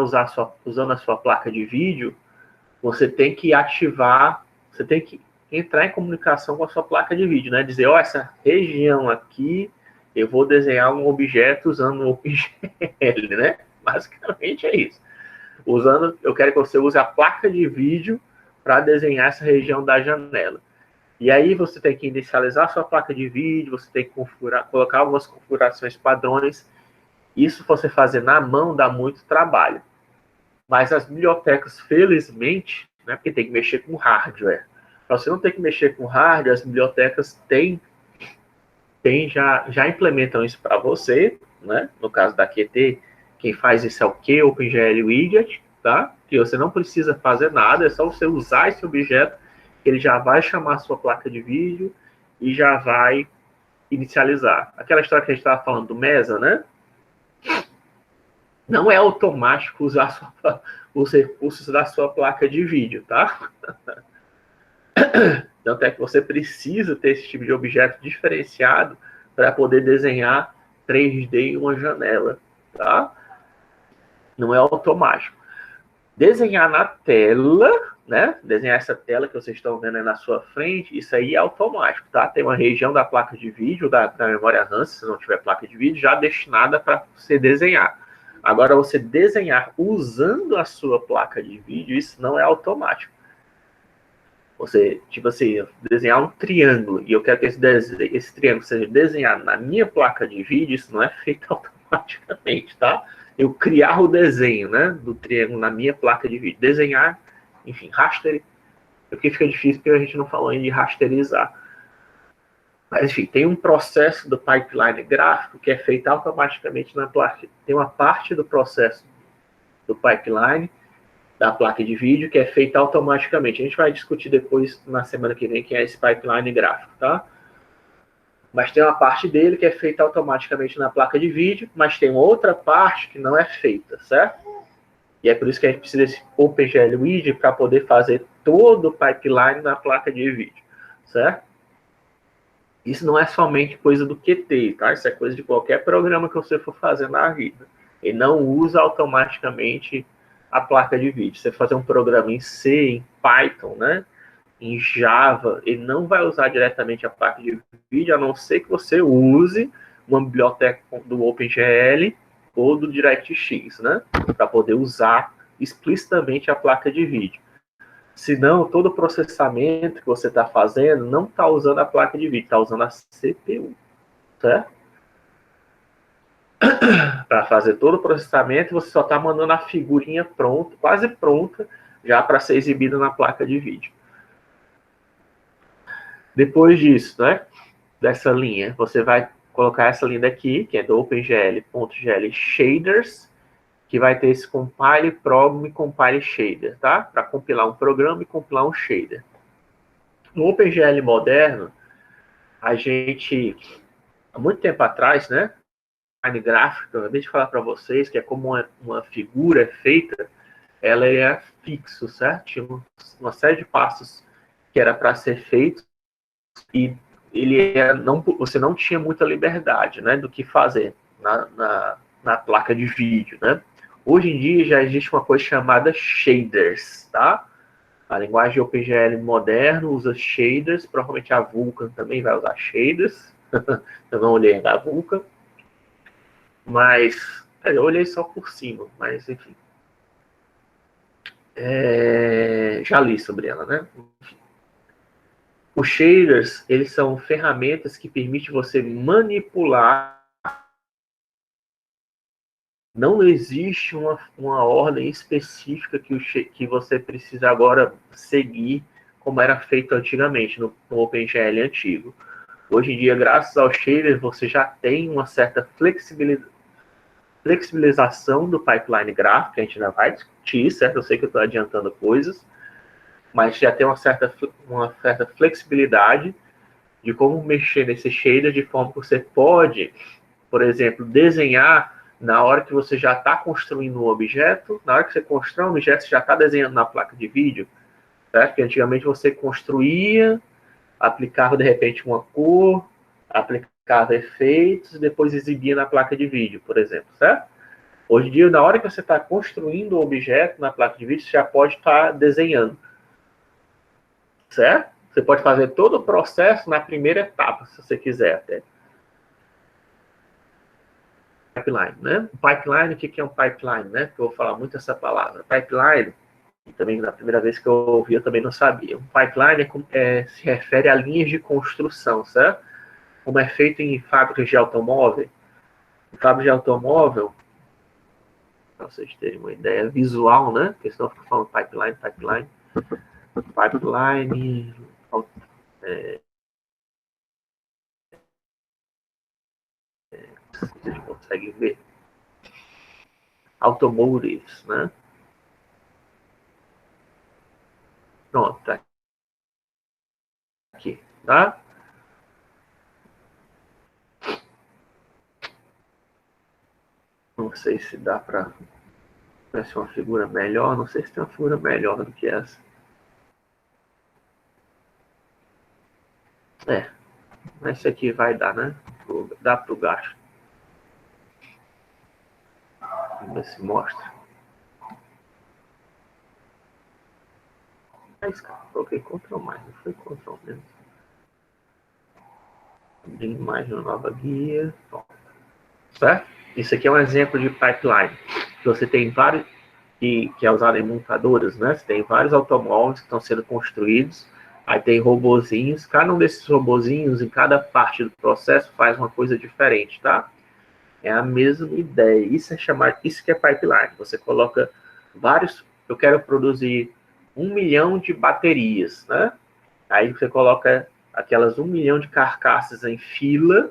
usando a sua placa de vídeo, você tem que ativar, você tem que entrar em comunicação com a sua placa de vídeo, né? Dizer, ó, essa região aqui, eu vou desenhar um objeto usando o OpenGL, né? Basicamente é isso. Eu quero que você use a placa de vídeo para desenhar essa região da janela. E aí você tem que inicializar a sua placa de vídeo, você tem que colocar algumas configurações padrões. Isso você fazer na mão dá muito trabalho. Mas as bibliotecas, felizmente, né, porque tem que mexer com hardware. Para você não ter que mexer com hardware, as bibliotecas já implementam isso para você, né? No caso da Qt, quem faz isso é o Qt OpenGL Widget, tá? Que você não precisa fazer nada, é só você usar esse objeto, ele já vai chamar a sua placa de vídeo e já vai inicializar. Aquela história que a gente estava falando do Mesa, né? Não é automático usar os recursos da sua placa de vídeo, tá? Tanto é que você precisa ter esse tipo de objeto diferenciado para poder desenhar 3D em uma janela, tá? Não é automático. Desenhar na tela, né? Desenhar essa tela que vocês estão vendo aí na sua frente, isso aí é automático, tá? Tem uma região da placa de vídeo, da memória RAM, se não tiver placa de vídeo, já destinada para você desenhar. Agora, você desenhar usando a sua placa de vídeo, isso não é automático. Você, tipo assim, desenhar um triângulo, e eu quero que esse triângulo seja desenhado na minha placa de vídeo, isso não é feito automaticamente, tá? Eu criar o desenho, né, do triângulo na minha placa de vídeo. Desenhar, enfim, rasterizar. Porque fica difícil porque a gente não falou ainda de rasterizar. Mas, enfim, tem um processo do pipeline gráfico que é feito automaticamente na placa. Tem uma parte do processo do pipeline da placa de vídeo que é feita automaticamente. A gente vai discutir depois, na semana que vem, que é esse pipeline gráfico, tá? Mas tem uma parte dele que é feita automaticamente na placa de vídeo, mas tem outra parte que não é feita, certo? E é por isso que a gente precisa desse OpenGL Widget para poder fazer todo o pipeline na placa de vídeo, certo? Isso não é somente coisa do Qt, tá? Isso é coisa de qualquer programa que você for fazer na vida. Ele não usa automaticamente a placa de vídeo. Você fazer um programa em C, em Python, né? Em Java, ele não vai usar diretamente a placa de vídeo, a não ser que você use uma biblioteca do OpenGL ou do DirectX, né? Para poder usar explicitamente a placa de vídeo. Senão, todo o processamento que você está fazendo não está usando a placa de vídeo, está usando a CPU, certo? Para fazer todo o processamento, você só está mandando a figurinha pronta, quase pronta, já para ser exibida na placa de vídeo. Depois disso, né, dessa linha, você vai colocar essa linha daqui, que é do OpenGL.gl Shaders, que vai ter esse compile, program e compile shader, tá? Para compilar um programa e compilar um shader. No OpenGL moderno, a gente, há muito tempo atrás, né, design gráfico, eu acabei de falar para vocês que é como uma figura é feita, ela é fixo, certo? Tinha uma série de passos que era para ser feito e ele você não tinha muita liberdade, né, do que fazer na placa de vídeo, né? Hoje em dia já existe uma coisa chamada shaders, tá? A linguagem OpenGL moderno usa shaders, provavelmente a Vulkan também vai usar shaders. Eu não olhei a Vulkan, mas eu olhei só por cima, mas enfim. Já li sobre ela, né? Enfim. Os shaders, eles são ferramentas que permitem você manipular. Não existe uma ordem específica que você precisa agora seguir, como era feito antigamente, no OpenGL antigo. Hoje em dia, graças ao shader, você já tem uma certa flexibilização do pipeline gráfico, que a gente ainda vai discutir, certo? Eu sei que eu estou adiantando coisas, mas já tem uma certa flexibilidade de como mexer nesse shader de forma que você pode, por exemplo, desenhar na hora que você já está construindo um objeto, na hora que você constrói um objeto, você já está desenhando na placa de vídeo, certo? Porque antigamente você construía, aplicava de repente uma cor, aplicava efeitos, e depois exibia na placa de vídeo, por exemplo, certo? Hoje em dia, na hora que você está construindo um objeto na placa de vídeo, você já pode estar desenhando, certo? Você pode fazer todo o processo na primeira etapa, se você quiser até. Pipeline, né? Pipeline, o que é um pipeline, né? Porque eu vou falar muito essa palavra. Pipeline, e também na primeira vez que eu ouvi, eu também não sabia. Um pipeline se refere a linhas de construção, certo? Como é feito em fábricas de automóvel. Em fábrica de automóvel, para vocês terem uma ideia visual, né? Porque senão fica falando pipeline. Pipeline. Vocês conseguem ver. Automotives, né? Pronto, tá aqui, tá? Não sei se dá para ver uma figura melhor. Não sei se tem uma figura melhor do que essa. Mas isso aqui vai dar, né? Dá para o gasto. Vamos ver se mostra. Mas, cara, coloquei Ctrl+, não foi Ctrl mesmo. Abrir mais uma nova guia. Pronto. Certo? Isso aqui é um exemplo de pipeline. Você tem vários, que é usado em montadoras, né? Você tem vários automóveis que estão sendo construídos. Aí tem robozinhos. Cada um desses robozinhos, em cada parte do processo, faz uma coisa diferente, tá? É a mesma ideia. Isso que é pipeline. Você coloca vários. Eu quero produzir 1 milhão de baterias, né? Aí você coloca aquelas 1 milhão de carcaças em fila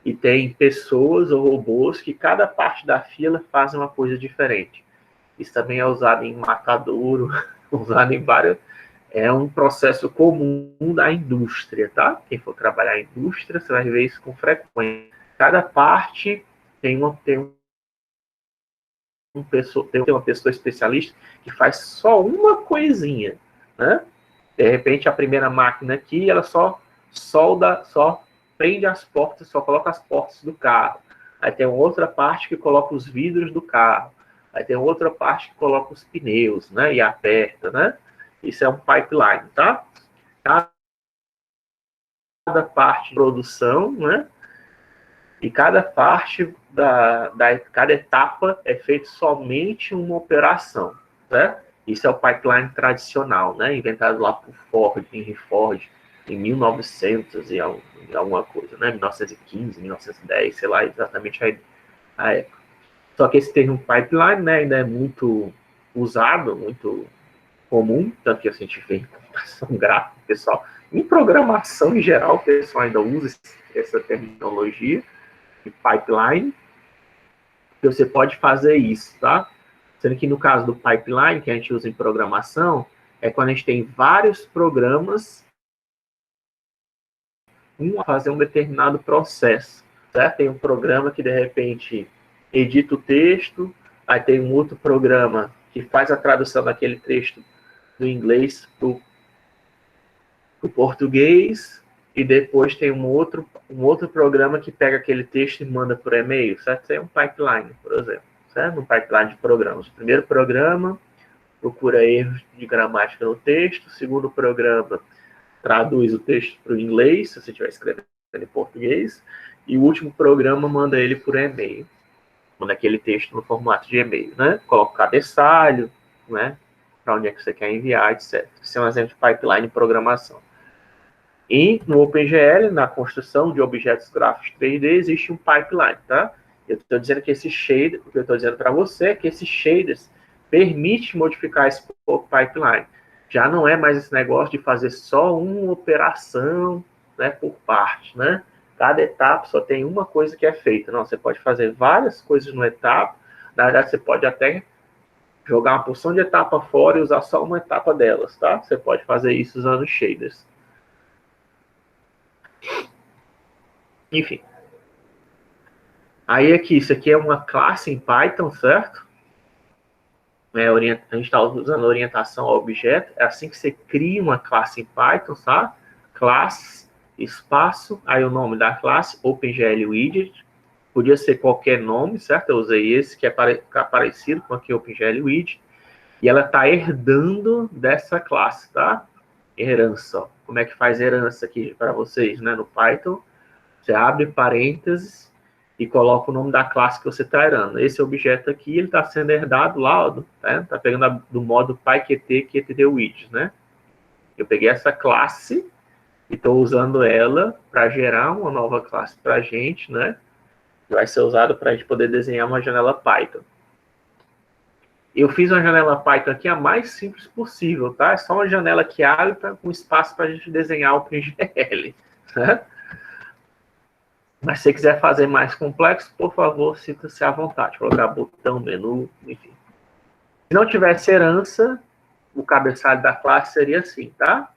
e tem pessoas ou robôs que cada parte da fila faz uma coisa diferente. Isso também é usado em matadouro, usado em várias É um processo comum da indústria, tá? Quem for trabalhar em indústria, você vai ver isso com frequência. Cada parte tem uma pessoa especialista que faz só uma coisinha, né? De repente, a primeira máquina aqui, ela só solda, só prende as portas, só coloca as portas do carro. Aí tem outra parte que coloca os vidros do carro. Aí tem outra parte que coloca os pneus, né? E aperta, né? Isso é um pipeline, tá? Cada parte de produção, né? E cada parte cada etapa é feita somente uma operação, né? Isso é o pipeline tradicional, né? Inventado lá por Ford, Henry Ford, em 1900 e alguma coisa, né? 1915, 1910, sei lá exatamente a época. Só que esse termo pipeline, né, ainda é muito usado, muito comum, tanto que a gente vê em computação gráfica, pessoal, em programação em geral, o pessoal ainda usa essa terminologia de pipeline, que você pode fazer isso, tá? Sendo que no caso do pipeline, que a gente usa em programação, é quando a gente tem vários programas a fazer um determinado processo, certo? Tem um programa que, de repente, edita o texto, aí tem um outro programa que faz a tradução daquele texto do inglês para o português, e depois tem um outro programa que pega aquele texto e manda por e-mail, certo? Isso é um pipeline, por exemplo, certo? Um pipeline de programas. O primeiro programa procura erros de gramática no texto, o segundo programa traduz o texto para o inglês, se você estiver escrevendo em português, e o último programa manda ele por e-mail, manda aquele texto no formato de e-mail, né? Coloca o cabeçalho, né? Para onde é que você quer enviar, etc. Esse é um exemplo de pipeline de programação. E no OpenGL, na construção de objetos gráficos 3D, existe um pipeline, tá? Eu estou dizendo que esse shader, o que eu estou dizendo para você é que esses shaders permitem modificar esse pipeline. Já não é mais esse negócio de fazer só uma operação, né, por parte, né? Cada etapa só tem uma coisa que é feita. Não, você pode fazer várias coisas numa etapa. Na verdade, você pode até jogar uma porção de etapa fora e usar só uma etapa delas, tá? Você pode fazer isso usando shaders. Enfim. Aí aqui, isso aqui é uma classe em Python, certo? A gente está usando orientação ao objeto. É assim que você cria uma classe em Python, tá? Classe, espaço, aí o nome da classe, OpenGL Widget. Podia ser qualquer nome, certo? Eu usei esse, que é parecido com aqui, OpenGL Widget. E ela está herdando dessa classe, tá? Herança, ó. Como é que faz herança aqui para vocês, né? No Python, você abre parênteses e coloca o nome da classe que você está herdando. Esse objeto aqui, ele está sendo herdado lá, né? Está pegando do modo PyQt né? Eu peguei essa classe e estou usando ela para gerar uma nova classe para a gente, né? Que vai ser usado para a gente poder desenhar uma janela Python. Eu fiz uma janela Python aqui a mais simples possível, tá? É só uma janela que abre com espaço para a gente desenhar o OpenGL, né? Mas se você quiser fazer mais complexo, por favor, sinta-se à vontade. Colocar botão, menu, enfim. Se não tivesse herança, o cabeçalho da classe seria assim, tá?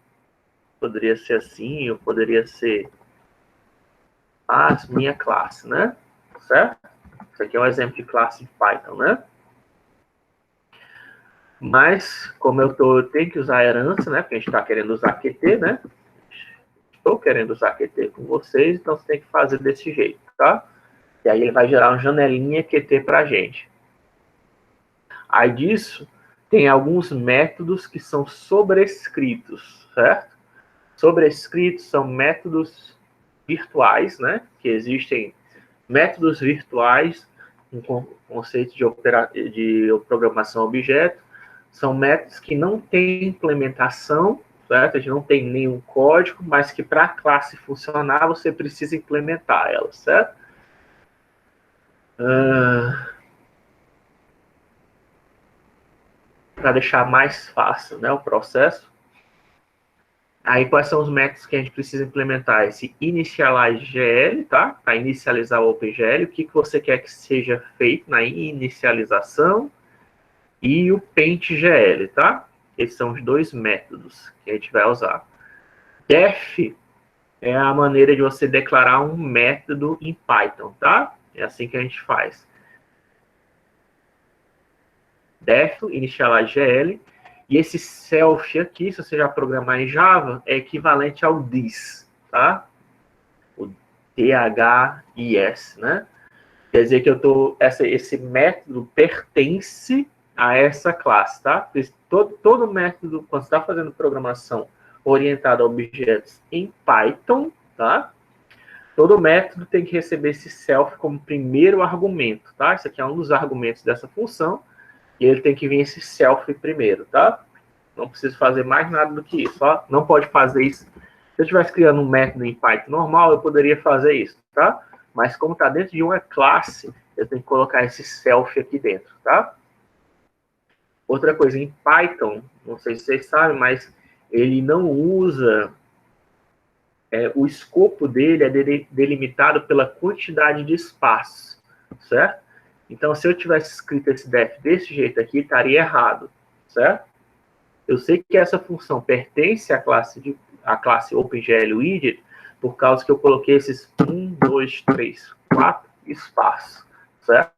Poderia ser assim, ou poderia ser minha classe, né? Certo? Isso aqui é um exemplo de classe de Python, né? Mas, como eu tenho que usar herança, né? Porque a gente está querendo usar QT, né? Estou querendo usar QT com vocês, então você tem que fazer desse jeito, tá? E aí ele vai gerar uma janelinha QT para a gente. Aí disso, tem alguns métodos que são sobrescritos, certo? Sobrescritos são métodos virtuais, né? Que existem métodos virtuais, um conceito de programação objeto, são métodos que não têm implementação, certo? A gente não tem nenhum código, mas que para a classe funcionar, você precisa implementar ela, certo? Para deixar mais fácil, né, o processo. Aí, quais são os métodos que a gente precisa implementar? Esse initialize.gl, tá? Para inicializar o OpenGL, o que você quer que seja feito na inicialização, e o paint.gl, tá? Esses são os dois métodos que a gente vai usar. Def é a maneira de você declarar um método em Python, tá? É assim que a gente faz. Def, initialize.gl, e esse self aqui, se você já programar em Java, é equivalente ao this, tá? O THIS, né? Quer dizer que esse método pertence a essa classe, tá? Todo método, quando você está fazendo programação orientada a objetos em Python, tá? Todo método tem que receber esse self como primeiro argumento, tá? Esse aqui é um dos argumentos dessa função, e ele tem que vir esse self primeiro, tá? Não preciso fazer mais nada do que isso, ó. Não pode fazer isso. Se eu estivesse criando um método em Python normal, eu poderia fazer isso, tá? Mas como está dentro de uma classe, eu tenho que colocar esse self aqui dentro, tá? Outra coisa, em Python, não sei se vocês sabem, mas ele não usa... o escopo dele é delimitado pela quantidade de espaços, certo? Então, se eu tivesse escrito esse def desse jeito aqui, estaria errado, certo? Eu sei que essa função pertence à classe OpenGL Widget, por causa que eu coloquei esses 1, 2, 3, 4 espaços, certo?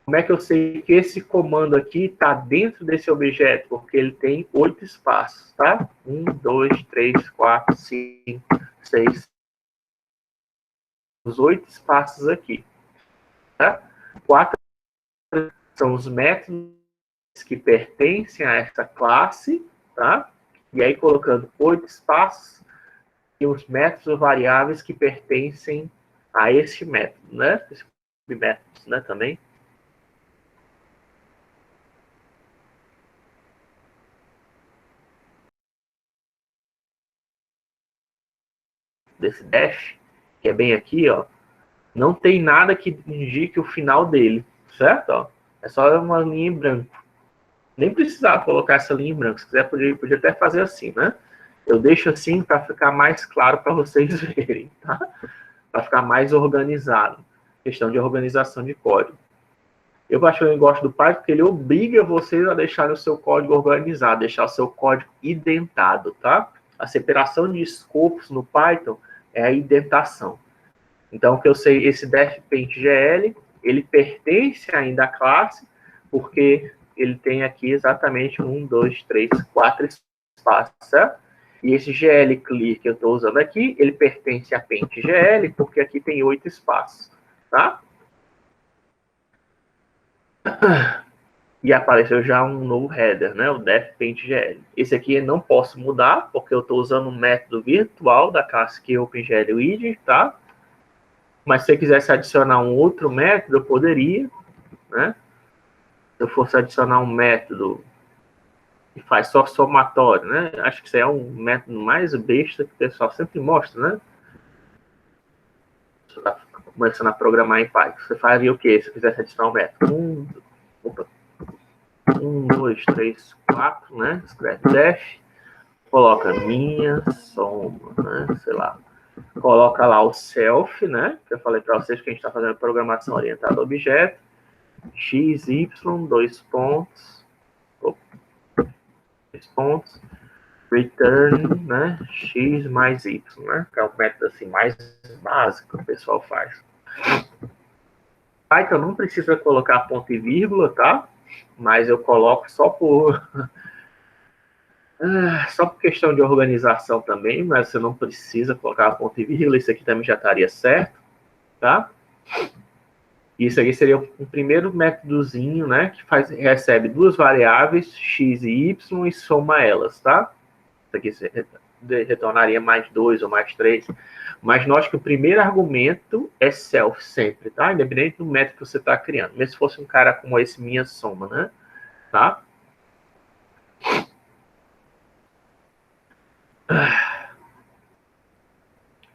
Como é que eu sei que esse comando aqui está dentro desse objeto? Porque ele tem 8 espaços, tá? 1, 2, 3, 4, 5, 6. Os 8 espaços aqui, tá? 4 são os métodos que pertencem a essa classe, tá? E aí colocando 8 espaços e os métodos ou variáveis que pertencem a este método, né? Esse métodos, né, também. Desse dash, que é bem aqui, ó, não tem nada que indique o final dele, certo? Ó, é só uma linha em branco. Nem precisava colocar essa linha em branco. Se quiser, podia até fazer assim, né? Eu deixo assim para ficar mais claro para vocês verem, tá? Para ficar mais organizado. Questão de organização de código. Eu particularmente gosto do Python porque ele obriga vocês a deixar o seu código organizado, deixar o seu código indentado, tá? A separação de escopos no Python é a indentação. Então, o que eu sei, esse def.paint.gl, ele pertence ainda à classe, porque ele tem aqui exatamente 1, 2, 3, 4 espaços, certo? E esse GL clear que eu estou usando aqui, ele pertence a paint.gl, porque aqui tem 8 espaços, tá? E apareceu já um novo header, né? O def.paint.gl. Esse aqui eu não posso mudar, porque eu estou usando um método virtual da classe que é OpenGL Widget, tá? Mas se você quisesse adicionar um outro método, eu poderia, né? Se eu fosse adicionar um método que faz só somatório, né? Acho que isso é um método mais besta que o pessoal sempre mostra, né? Você está começando a programar em Python. Você faria o quê? Se você quisesse adicionar um método? 1, 2, 3, 4, né? Escreve def, coloca minha soma, né? Sei lá. Coloca lá o self, né? Que eu falei para vocês que a gente está fazendo programação orientada a objeto. X, Y, 2 pontos. 2 pontos. Return, né? X mais Y, né? Que é o método assim, mais básico que o pessoal faz. Python não precisa colocar ponto e vírgula, tá? Mas eu coloco só por questão de organização também, mas você não precisa colocar ponto e vírgula, isso aqui também já estaria certo, tá? Isso aqui seria um primeiro métodozinho, né, que recebe duas variáveis, x e y, e soma elas, tá? Isso aqui retornaria mais 2 ou mais 3. Mas note que o primeiro argumento é self sempre, tá? Independente do método que você está criando. Mesmo se fosse um cara como esse, minha soma, né? Tá?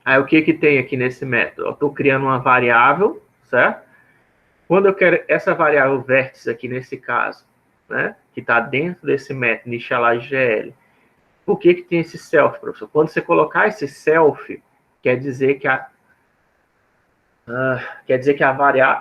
Aí o que tem aqui nesse método? Eu estou criando uma variável, certo? Quando eu quero essa variável vértice aqui nesse caso, né? Que está dentro desse método initialize.gl. Por que tem esse self, professor? Quando você colocar esse self, quer dizer que Quer dizer que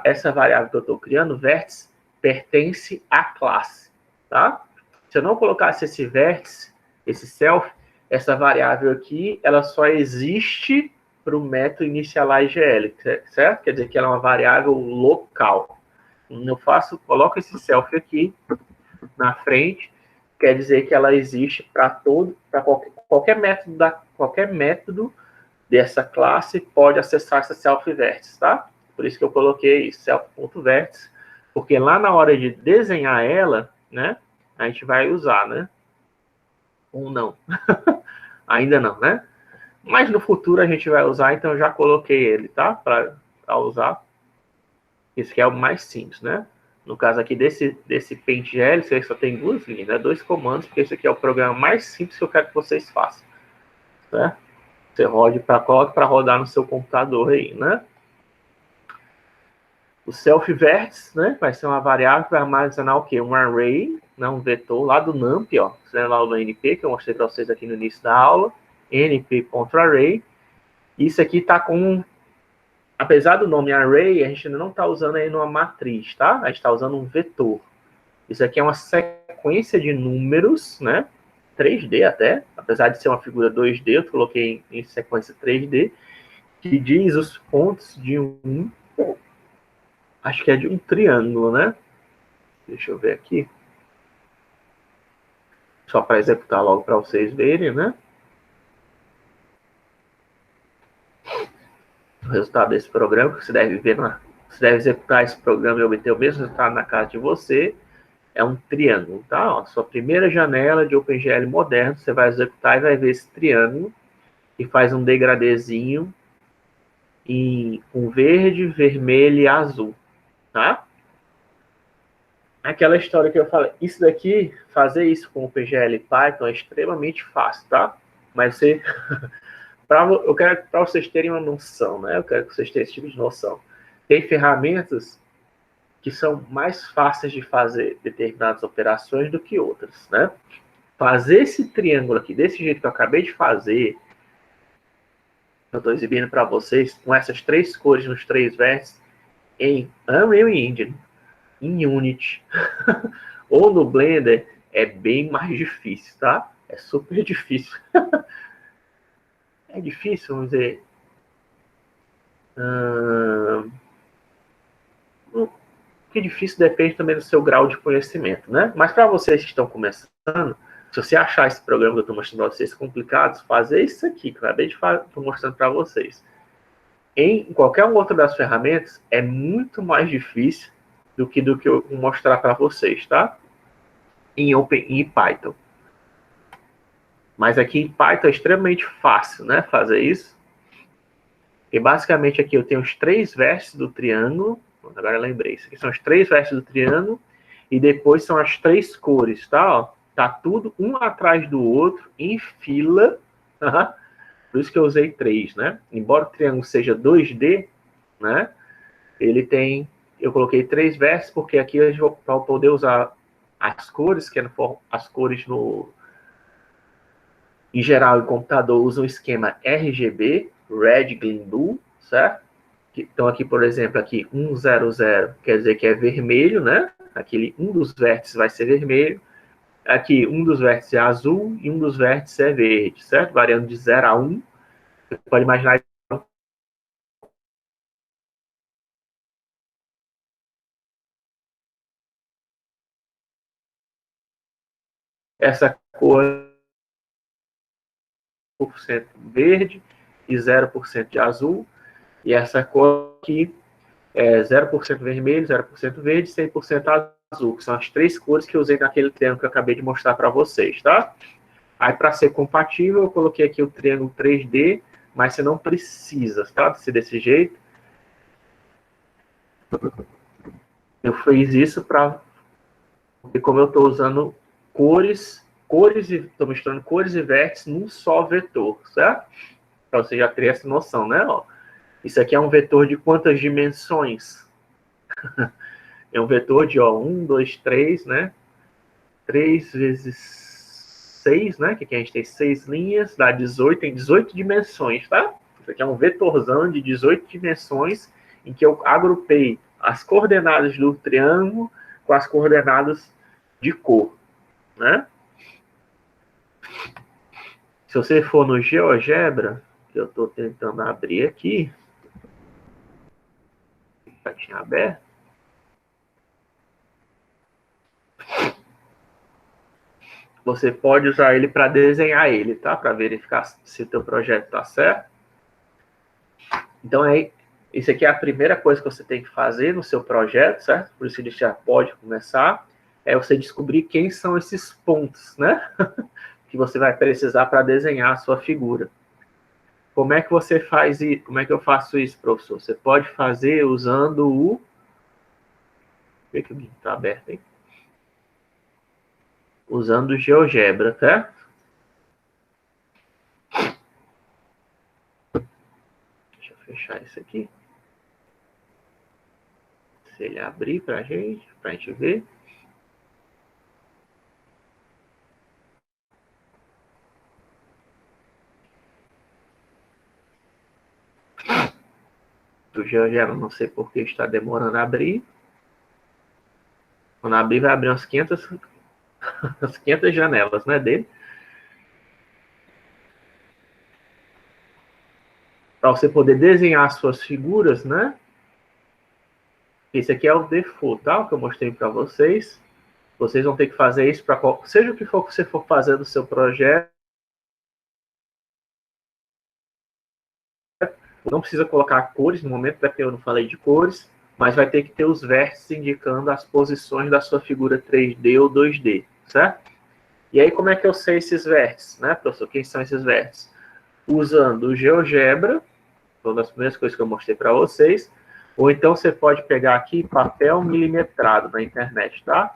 essa variável que eu estou criando, vértice, pertence à classe, tá? Se eu não colocasse esse vértice, esse self, essa variável aqui, ela só existe para o método initializeGL, certo? Quer dizer que ela é uma variável local. Eu coloco esse self aqui na frente, quer dizer que ela existe para qualquer método dessa classe pode acessar essa self-vértice, tá? Por isso que eu coloquei self.vértice, porque lá na hora de desenhar ela, né, a gente vai usar, né? Ou não. Ainda não, né? Mas no futuro a gente vai usar, então eu já coloquei ele, tá? Para usar. Esse aqui é o mais simples, né? No caso aqui desse PaintGL, você só tem duas linhas, né? Dois comandos, porque esse aqui é o programa mais simples que eu quero que vocês façam, certo? Você coloque para rodar no seu computador aí, né? O self-vértice, né? Vai ser uma variável que vai armazenar o quê? Um array, né? Um vetor lá do NumPy, ó. Você lá no NP, que eu mostrei para vocês aqui no início da aula. np.array. Isso aqui está com... Apesar do nome array, a gente ainda não está usando aí numa matriz, tá? A gente está usando um vetor. Isso aqui é uma sequência de números, né? 3D até, apesar de ser uma figura 2D, eu coloquei em sequência 3D, que diz os pontos de acho que é de um triângulo, né? Deixa eu ver aqui. Só para executar logo para vocês verem, né? O resultado desse programa, que você deve ver, você deve executar esse programa e obter o mesmo resultado na casa de você, é um triângulo, tá? Ó, sua primeira janela de OpenGL moderno, você vai executar e vai ver esse triângulo, e faz um degradêzinho em um verde, vermelho e azul, tá? Aquela história que eu falei, isso daqui, fazer isso com o PGL Python é extremamente fácil, tá? Mas você, eu quero para vocês terem uma noção, né? Eu quero que vocês tenham esse tipo de noção. Tem ferramentas que são mais fáceis de fazer determinadas operações do que outras, né? Fazer esse triângulo aqui, desse jeito que eu acabei de fazer, eu estou exibindo para vocês, com essas três cores nos três vértices, em Unreal Engine, em Unity ou no Blender, é bem mais difícil, tá? É super difícil. É difícil, vamos dizer... que difícil depende também do seu grau de conhecimento, né? Mas para vocês que estão começando, se você achar esse programa que eu estou mostrando para vocês complicado, fazer isso aqui, que eu acabei de estou mostrando para vocês. Em qualquer outra das ferramentas, é muito mais difícil do que eu vou mostrar para vocês, tá? Em Python. Mas aqui em Python é extremamente fácil, né? Fazer isso. E basicamente aqui eu tenho os três vértices do triângulo. Agora eu lembrei. Isso aqui são os três vértices do triângulo. E depois são as três cores, tá? Ó, tá tudo um atrás do outro, em fila. Tá? Por isso que eu usei três, né? Embora o triângulo seja 2D, né? Ele tem... Eu coloquei três vértices, porque aqui a gente vai poder usar as cores, que é as cores no... Em geral, o computador usa o esquema RGB, Red, Green, Blue, certo? Então, aqui, por exemplo, aqui 100 quer dizer que é vermelho, né? Aquele, um dos vértices vai ser vermelho. Aqui, um dos vértices é azul e um dos vértices é verde, certo? Variando de 0 a 1. Você pode imaginar essa cor 1% verde e 0% de azul. E essa cor aqui é 0% vermelho, 0% verde, 100% azul, que são as três cores que eu usei naquele triângulo que eu acabei de mostrar para vocês, tá? Aí, para ser compatível, eu coloquei aqui o triângulo 3D, mas você não precisa, tá? De ser desse jeito. Eu fiz isso para... Como eu estou usando cores e estou misturando cores e vértices num só vetor, certo? Para você já ter essa noção, né? Ó, isso aqui é um vetor de quantas dimensões? É um vetor de 1, 2, 3, né? 3 vezes 6, né? Que aqui a gente tem 6 linhas, dá 18, tem 18 dimensões, tá? Isso aqui é um vetorzão de 18 dimensões em que eu agrupei as coordenadas do triângulo com as coordenadas de cor, né? Se você for no GeoGebra, que eu estou tentando abrir aqui, já tinha aberto, você pode usar ele para desenhar ele, tá? Para verificar se o teu projeto está certo. Então, isso aqui é a primeira coisa que você tem que fazer no seu projeto, certo? Por isso ele já pode começar, é você descobrir quem são esses pontos, né? Que você vai precisar para desenhar a sua figura. Como é que você faz isso? Como é que eu faço isso, professor? Você pode fazer usando o... Vê que o link está aberto, hein? Usando o GeoGebra, tá? Deixa eu fechar isso aqui. Se ele abrir para a gente ver. Do GeoGebra, não sei por que está demorando a abrir. Quando abrir, vai abrir umas 500 janelas, né, dele. Para você poder desenhar suas figuras, né? Esse aqui é o default, tá? O que eu mostrei para vocês. Vocês vão ter que fazer isso para seja o que for que você for fazer no seu projeto. Não precisa colocar cores no momento, porque eu não falei de cores, mas vai ter que ter os vértices indicando as posições da sua figura 3D ou 2D, certo? E aí, como é que eu sei esses vértices, né, professor? Quem são esses vértices? Usando o GeoGebra, uma das primeiras coisas que eu mostrei para vocês, ou então você pode pegar aqui papel milimetrado na internet, tá?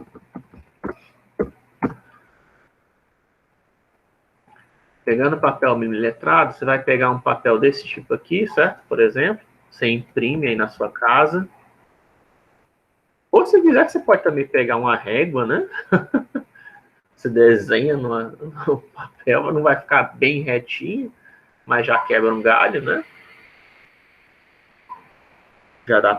Pegando papel milimetrado, você vai pegar um papel desse tipo aqui, certo? Por exemplo, você imprime aí na sua casa. Ou se quiser, você pode também pegar uma régua, né? Você desenha no papel, não vai ficar bem retinho, mas já quebra um galho, né? Já dá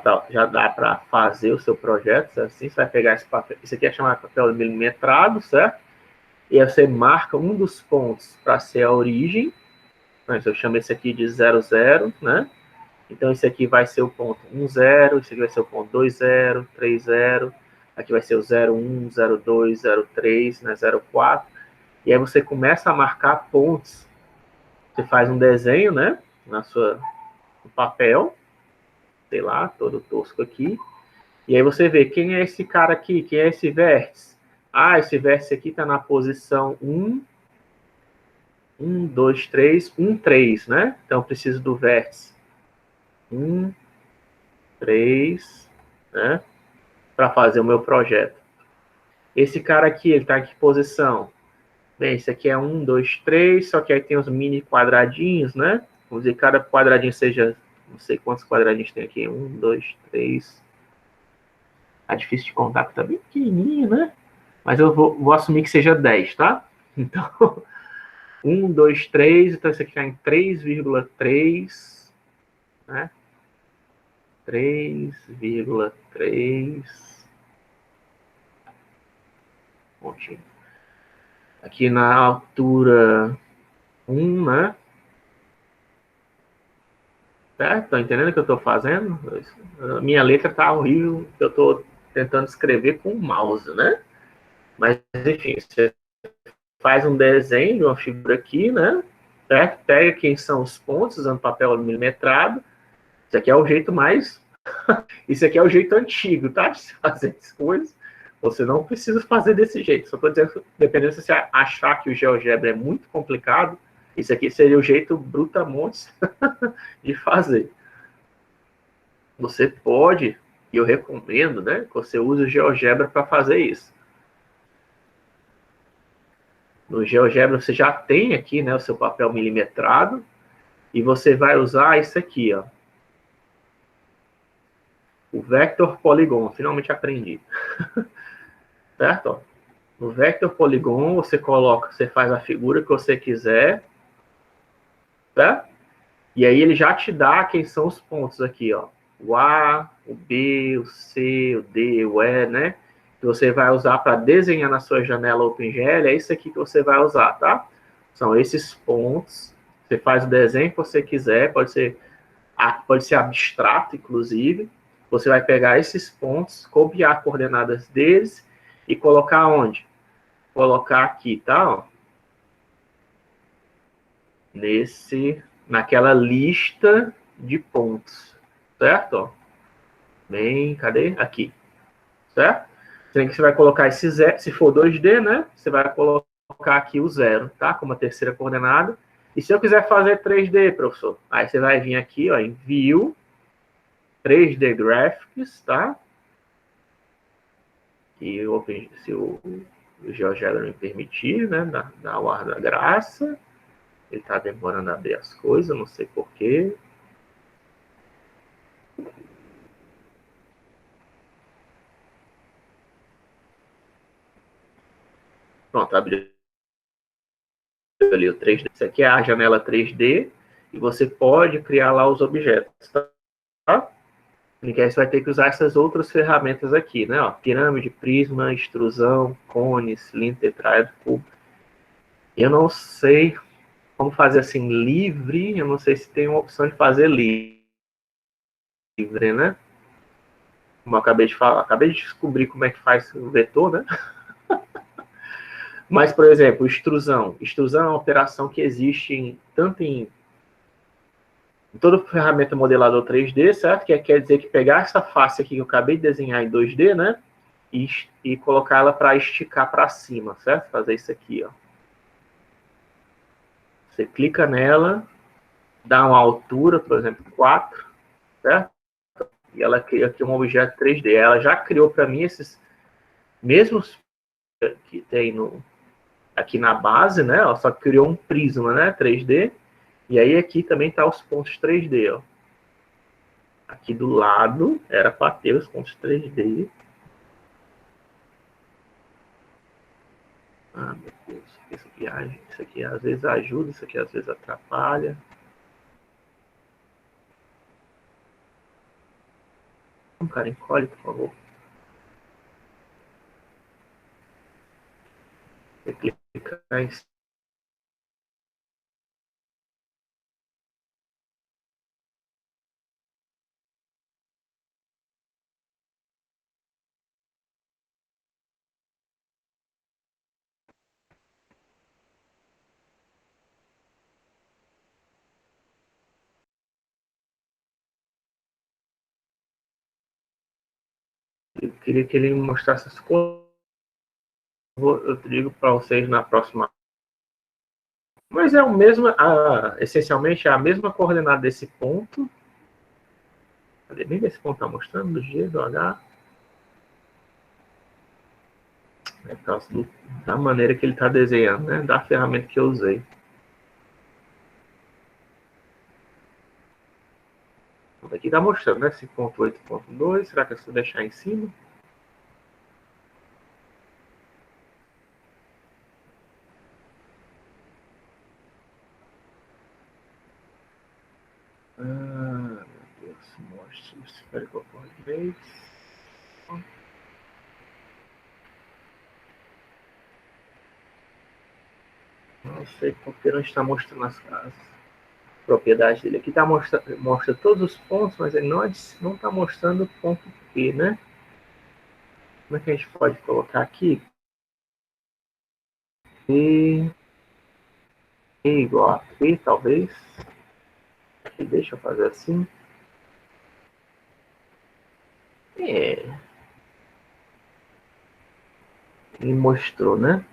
para fazer o seu projeto, assim, você vai pegar esse papel, isso aqui é chamado papel milimetrado, certo? E aí você marca um dos pontos para ser a origem, então eu chamo esse aqui de 00, né? Então esse aqui vai ser o ponto 10, esse aqui vai ser o ponto 20, 30, aqui vai ser o 01, 02, 03, né, 04, e aí você começa a marcar pontos. Você faz um desenho, né, no papel, sei lá, todo tosco aqui, e aí você vê quem é esse cara aqui, quem é esse vértice. Ah, esse vértice aqui está na posição 1, 2, 3, 1, 3, né? Então eu preciso do vértice 1, 3, né? Para fazer o meu projeto. Esse cara aqui, ele está em que posição? Bem, esse aqui é 1, 2, 3, só que aí tem os mini quadradinhos, né? Vamos dizer que cada quadradinho seja, não sei quantos quadradinhos tem aqui, 1, 2, 3. Tá difícil de contar, porque tá bem pequenininho, né? Mas eu vou assumir que seja 10, tá? Então, 1, 2, 3, então esse aqui está em 3,3, né? 3,3. Pontinho. Aqui na altura 1, né? Certo? Estão entendendo o que eu estou fazendo? A minha letra está horrível, eu estou tentando escrever com o mouse, né? Mas, enfim, você faz um desenho de uma figura aqui, né? Certo? Pega quem são os pontos, usando papel milimetrado. Isso aqui é o jeito mais... Isso aqui é o jeito antigo, tá? De se fazer as coisas. Você não precisa fazer desse jeito. Só estou dizendo que, dependendo se você achar que o GeoGebra é muito complicado, isso aqui seria o jeito brutamontes de fazer. Você pode, e eu recomendo, né, que você use o GeoGebra para fazer isso. No GeoGebra você já tem aqui, né, o seu papel milimetrado, e você vai usar isso aqui, ó. O Vector Polygon, finalmente aprendi. Certo? Ó. No Vector Polygon você coloca, você faz a figura que você quiser, tá? E aí ele já te dá quem são os pontos aqui, ó. o A, o B, o C, o D, o E, né? Que você vai usar para desenhar na sua janela OpenGL, é isso aqui que você vai usar, tá? São esses pontos. Você faz o desenho que você quiser, pode ser abstrato, inclusive. Você vai pegar esses pontos, copiar coordenadas deles e colocar onde? Colocar aqui, tá? Ó. Naquela lista de pontos, certo? Ó. Bem, cadê? Aqui, certo? Você vai colocar esse zero, se for 2D, né? Você vai colocar aqui o zero, tá? Como a terceira coordenada. E se eu quiser fazer 3D, professor? Aí você vai vir aqui, ó, em View, 3D Graphics, tá? E se o GeoGebra me permitir, né? Da o ar da graça. Ele tá demorando a abrir as coisas, não sei porquê. Pronto, abriu ali o 3D. Isso aqui é a janela 3D e você pode criar lá os objetos, tá? E aí você vai ter que usar essas outras ferramentas aqui, né? Ó, pirâmide, prisma, extrusão, cone, cilindro, tetraedro, cubo. Eu não sei como fazer assim livre, eu não sei se tem uma opção de fazer livre, né? Como eu acabei de falar, acabei de descobrir como é que faz o vetor, né? Mas, por exemplo, extrusão. Extrusão é uma operação que existe tanto em toda ferramenta modelador 3D, certo? Que quer dizer que pegar essa face aqui que eu acabei de desenhar em 2D, né? E colocar ela para esticar para cima, certo? Fazer isso aqui, ó. Você clica nela, dá uma altura, por exemplo, 4, certo? E ela cria aqui um objeto 3D. Ela já criou para mim esses mesmos que tem aqui na base, né? Ela só criou um prisma, né? 3D. E aí aqui também tá os pontos 3D, ó. Aqui do lado era para ter os pontos 3D. Ah, meu Deus, isso aqui às vezes ajuda, isso aqui às vezes atrapalha. Cara, encolhe, por favor. Você clica em eu queria que ele mostrasse as coisas. Eu digo para vocês na próxima. Mas é o mesmo, essencialmente é a mesma coordenada desse ponto. Cadê? Nem esse ponto está mostrando, do G, do H. É por causa da maneira que ele está desenhando, né? Da ferramenta que eu usei. Aqui está mostrando, né? 5.8.2. Será que é só deixar em cima? Meu Deus, mostra. Espero que eu vez. Não sei porque não está mostrando as propriedades dele. Aqui mostra todos os pontos, mas ele não está mostrando o ponto P, né? Como é que a gente pode colocar aqui? P igual a P, talvez. Aqui, deixa eu fazer assim. Ele mostrou, né?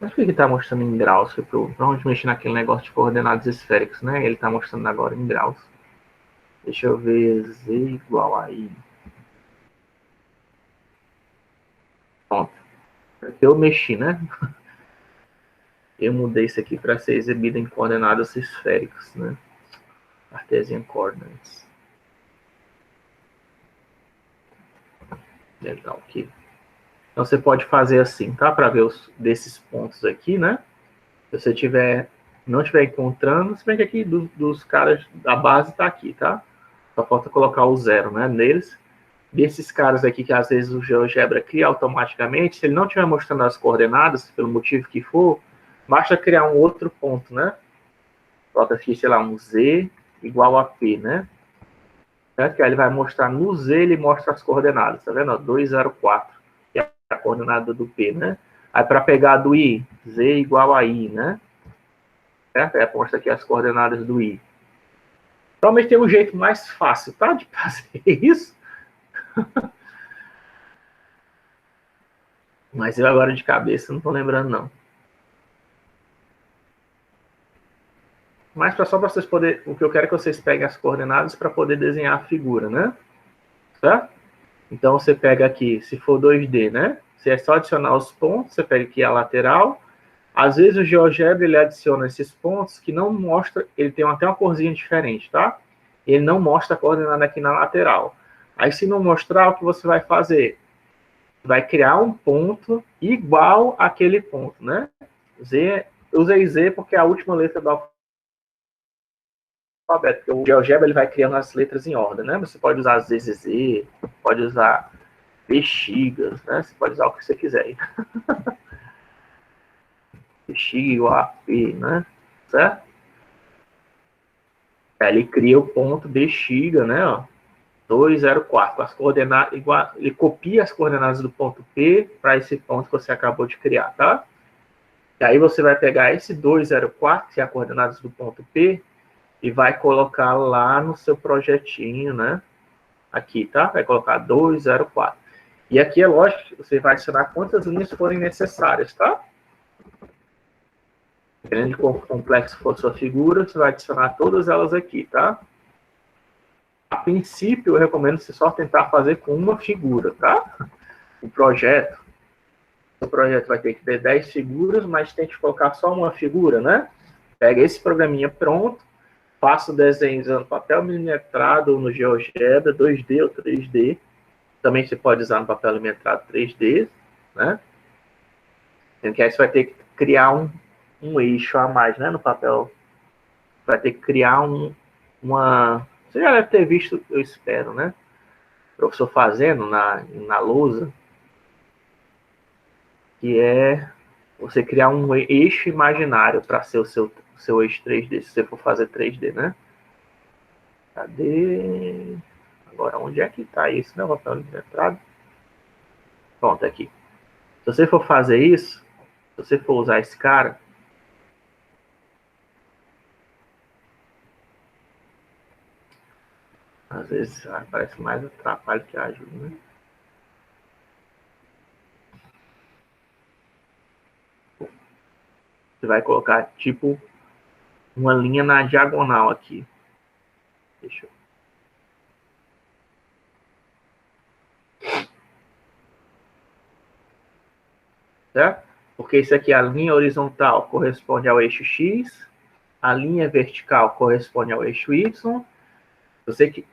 Mas por que está mostrando em graus? Foi para onde mexer naquele negócio de coordenadas esféricas, né? Ele está mostrando agora em graus. Deixa eu ver Z igual a I. Pronto. Eu mexi, né? Eu mudei isso aqui para ser exibido em coordenadas esféricas, né? Cartesian Coordinates. Legal, aqui. Então você pode fazer assim, tá? Para ver desses pontos aqui, né? Se você não estiver encontrando, se bem que aqui dos caras da base tá aqui, tá? Só falta colocar o 0, né, neles. Desses caras aqui que às vezes o GeoGebra cria automaticamente, se ele não estiver mostrando as coordenadas, pelo motivo que for, basta criar um outro ponto, né? Bota aqui, sei lá, um Z igual a P, né? Certo? Que aí ele vai mostrar no Z, ele mostra as coordenadas, tá vendo? 204, que é a coordenada do P, né? Aí para pegar do I, Z igual a I, né? Certo? Aí mostra aqui as coordenadas do I. Provavelmente tem um jeito mais fácil, tá? De fazer isso. Mas eu agora de cabeça não tô lembrando, não. Mas só para vocês poderem... O que eu quero é que vocês peguem as coordenadas para poder desenhar a figura, né? Certo? Então, você pega aqui, se for 2D, né? Se é só adicionar os pontos, você pega aqui a lateral. Às vezes o GeoGebra, ele adiciona esses pontos que não mostra... Ele tem até uma corzinha diferente, tá? Ele não mostra a coordenada aqui na lateral. Aí, se não mostrar, o que você vai fazer? Vai criar um ponto igual àquele ponto, né? Z, eu usei Z porque é a última letra do alfabeto, porque o GeoGebra ele vai criando as letras em ordem, né? Você pode usar ZZZ, pode usar bexigas, né? Você pode usar o que você quiser. Bexiga igual a P, né? Certo? Aí ele cria o ponto bexiga, né? Ó, 204, as coordenadas igual, ele copia as coordenadas do ponto P para esse ponto que você acabou de criar, tá? E aí você vai pegar esse 204, que é a coordenadas do ponto P, e vai colocar lá no seu projetinho, né? Aqui, tá? Vai colocar 204. E aqui é lógico que você vai adicionar quantas linhas forem necessárias, tá? Dependendo de quão complexo for a sua figura, você vai adicionar todas elas aqui, tá? A princípio, eu recomendo você só tentar fazer com uma figura, tá? O projeto vai ter que ter 10 figuras, mas tem que colocar só uma figura, né? Pega esse programinha pronto, faça o desenho usando papel milimetrado ou no GeoGebra, 2D ou 3D. Também você pode usar no papel milimetrado 3D, né? Que aí você vai ter que criar um eixo a mais, né? No papel. Vai ter que criar uma... Você já deve ter visto, eu espero, né? O professor fazendo na lousa, que é você criar um eixo imaginário para ser o seu eixo 3D, se você for fazer 3D, né? Cadê? Agora, onde é que está isso, né? O papel milimetrado. Pronto, aqui. Se você for fazer isso, se você for usar esse cara, às vezes parece mais atrapalho que ajuda, né? Você vai colocar, tipo, uma linha na diagonal aqui. Deixa eu... Certo? Porque isso aqui, a linha horizontal corresponde ao eixo X, a linha vertical corresponde ao eixo Y.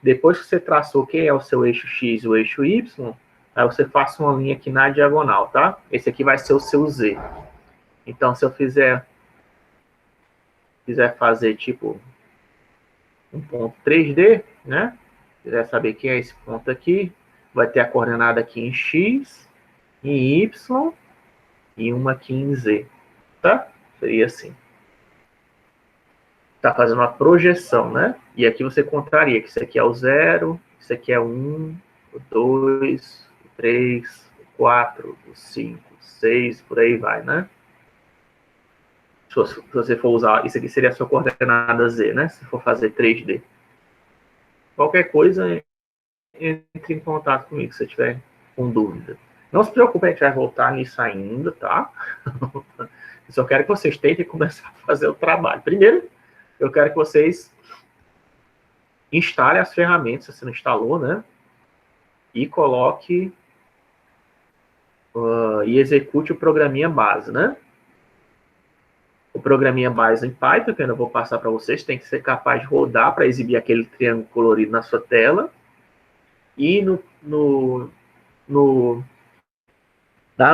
Depois que você traçou quem é o seu eixo X e o eixo Y, aí você faça uma linha aqui na diagonal, tá? Esse aqui vai ser o seu Z. Então, se eu quiser fazer, tipo, um ponto 3D, né? Quiser saber quem é esse ponto aqui, vai ter a coordenada aqui em X, em Y e uma aqui em Z, tá? Seria assim. Tá fazendo uma projeção, né? E aqui você contaria que isso aqui é o 0, isso aqui é o 1, o 2, o 3, o 4, o 5, o 6, por aí vai, né? Se você for usar, isso aqui seria a sua coordenada Z, né? Se for fazer 3D. Qualquer coisa, entre em contato comigo se você tiver com dúvida. Não se preocupe, a gente vai voltar nisso ainda, tá? Eu só quero que vocês tentem começar a fazer o trabalho. Primeiro, eu quero que vocês instalem as ferramentas, se você não instalou, né? E coloque e execute o programinha base, né? O programinha base em Python, que eu ainda vou passar para vocês, tem que ser capaz de rodar para exibir aquele triângulo colorido na sua tela. E na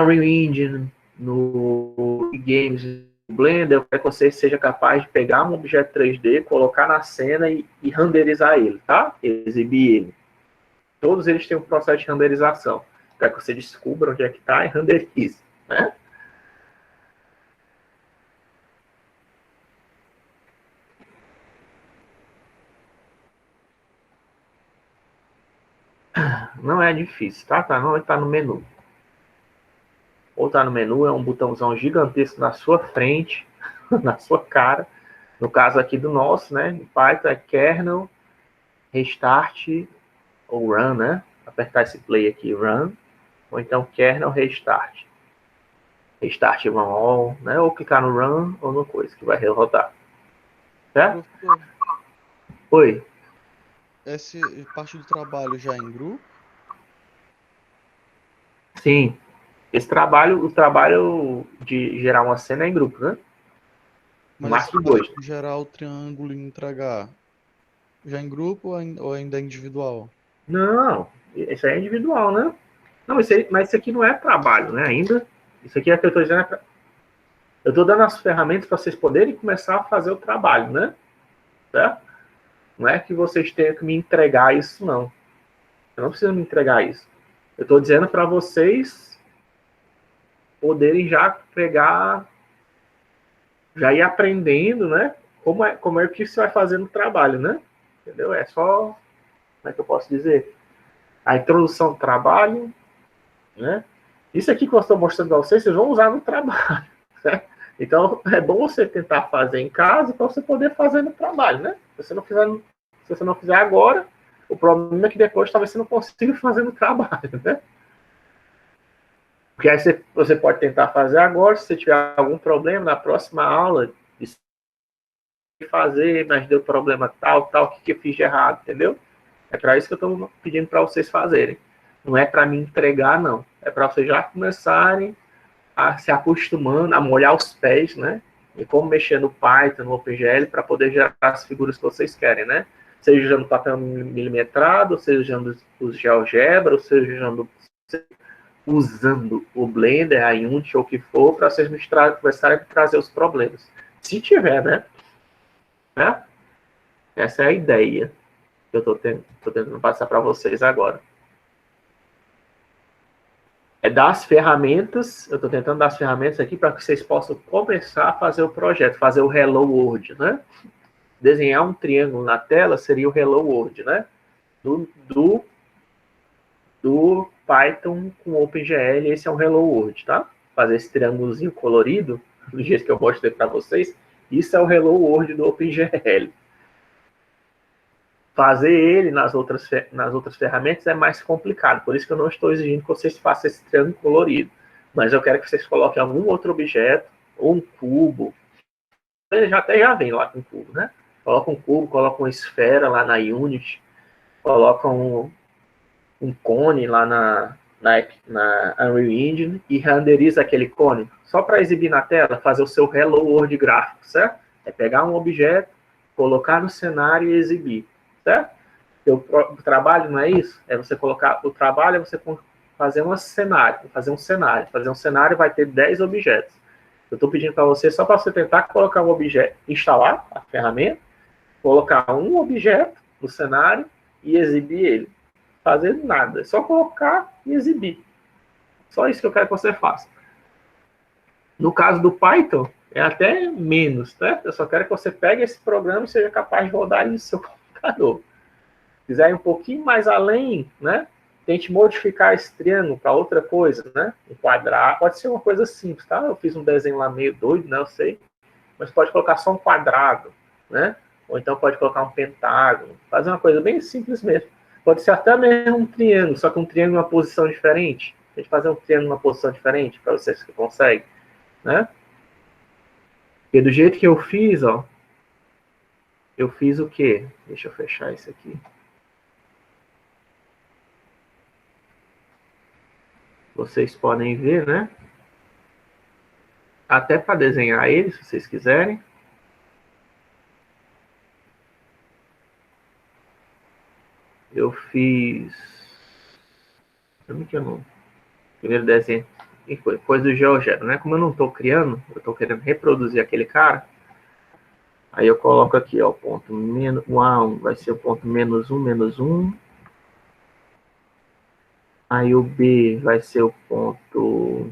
Unreal Engine, no Games Blender, eu quero que você seja capaz de pegar um objeto 3D, colocar na cena e renderizar ele, tá? Exibir ele. Todos eles têm um processo de renderização. Quero que você descubra onde é que está e renderize, né? Não é difícil, tá? Não está no menu. Ou está no menu, é um botãozão gigantesco na sua frente, na sua cara. No caso aqui do nosso, né? Em Python é kernel, restart ou run, né? Apertar esse play aqui, run. Ou então kernel restart. Restart run all, né? Ou clicar no run ou no coisa, que vai rodar. Certo? Professor, Oi. essa parte do trabalho já é em grupo? Sim. O trabalho de gerar uma cena é em grupo, né? No Mas essa máximo parte dois. de gerar o triângulo e entregar, já em grupo ou ainda é individual? Não, isso aí é individual, né? Não, mas isso aqui não é trabalho, né? Ainda. Isso aqui é que eu estou dizendo. Eu estou dando as ferramentas para vocês poderem começar a fazer o trabalho, né? Certo? Não é que vocês tenham que me entregar isso, não. Eu não preciso me entregar isso. Eu estou dizendo para vocês poderem já pegar, já ir aprendendo, né? Como é que você vai fazer no trabalho, né? Entendeu? É só, como é que eu posso dizer? A introdução do trabalho, né? Isso aqui que eu estou mostrando para vocês, vocês vão usar no trabalho, certo? Então, é bom você tentar fazer em casa para você poder fazer no trabalho, né? Se você não fizer agora, o problema é que depois talvez você não consiga fazer no trabalho, né? Porque aí você pode tentar fazer agora, se você tiver algum problema na próxima aula, fazer, mas deu problema tal, tal, o que eu fiz de errado, entendeu? É para isso que eu estou pedindo para vocês fazerem. Não é para me entregar, não. É para vocês já começarem a se acostumando, a molhar os pés, né? E como mexer no Python, no OpenGL, para poder gerar as figuras que vocês querem, né? Seja usando papel milimetrado, seja usando os GeoGebra, ou seja usando o Blender, a Unity ou o que for, para vocês começarem a trazer os problemas. Se tiver, né? Essa é a ideia que eu estou tentando passar para vocês agora. É dar as ferramentas, eu estou tentando dar as ferramentas aqui para que vocês possam começar a fazer o projeto, fazer o Hello World, né? Desenhar um triângulo na tela seria o Hello World, né? Do Python com OpenGL, esse é um Hello World, tá? Fazer esse triângulozinho colorido, do jeito que eu mostrei para vocês, isso é o Hello World do OpenGL. Fazer ele nas outras ferramentas é mais complicado, por isso que eu não estou exigindo que vocês façam esse triângulo colorido. Mas eu quero que vocês coloquem algum outro objeto, ou um cubo. Ele já vem lá com cubo, né? Coloca um cubo, coloca uma esfera lá na Unity, coloca um cone lá na Unreal Engine e renderiza aquele cone. Só para exibir na tela, fazer o seu Hello World gráfico, certo? É pegar um objeto, colocar no cenário e exibir, certo? O trabalho não é isso? É você colocar. O trabalho é você fazer um cenário. Fazer um cenário vai ter 10 objetos. Eu estou pedindo para você só para você tentar colocar um objeto, instalar a ferramenta, colocar um objeto no cenário e exibir ele. Fazer nada, é só colocar e exibir. Só isso que eu quero que você faça. No caso do Python, é até menos, né? Eu só quero que você pegue esse programa e seja capaz de rodar ele no seu computador. Se quiser ir um pouquinho mais além, né? Tente modificar esse triângulo para outra coisa, né? Um quadrado, pode ser uma coisa simples, tá? Eu fiz um desenho lá meio doido, né? Eu sei. Mas pode colocar só um quadrado, né? Ou então pode colocar um pentágono. Fazer uma coisa bem simples mesmo. Pode ser até mesmo um triângulo, só que um triângulo em uma posição diferente. A gente fazer um triângulo em uma posição diferente, para vocês que conseguem, né? Porque do jeito que eu fiz, ó, eu fiz o quê? Deixa eu fechar isso aqui. Vocês podem ver, né? Até para desenhar ele, se vocês quiserem. Eu fiz. Como que eu não? Primeiro desenho. e coisa do GeoGebra, né? Como eu não estou criando, eu estou querendo reproduzir aquele cara, aí eu coloco aqui, ó, o ponto menos, o A1 vai ser o ponto menos um. Aí o B vai ser o ponto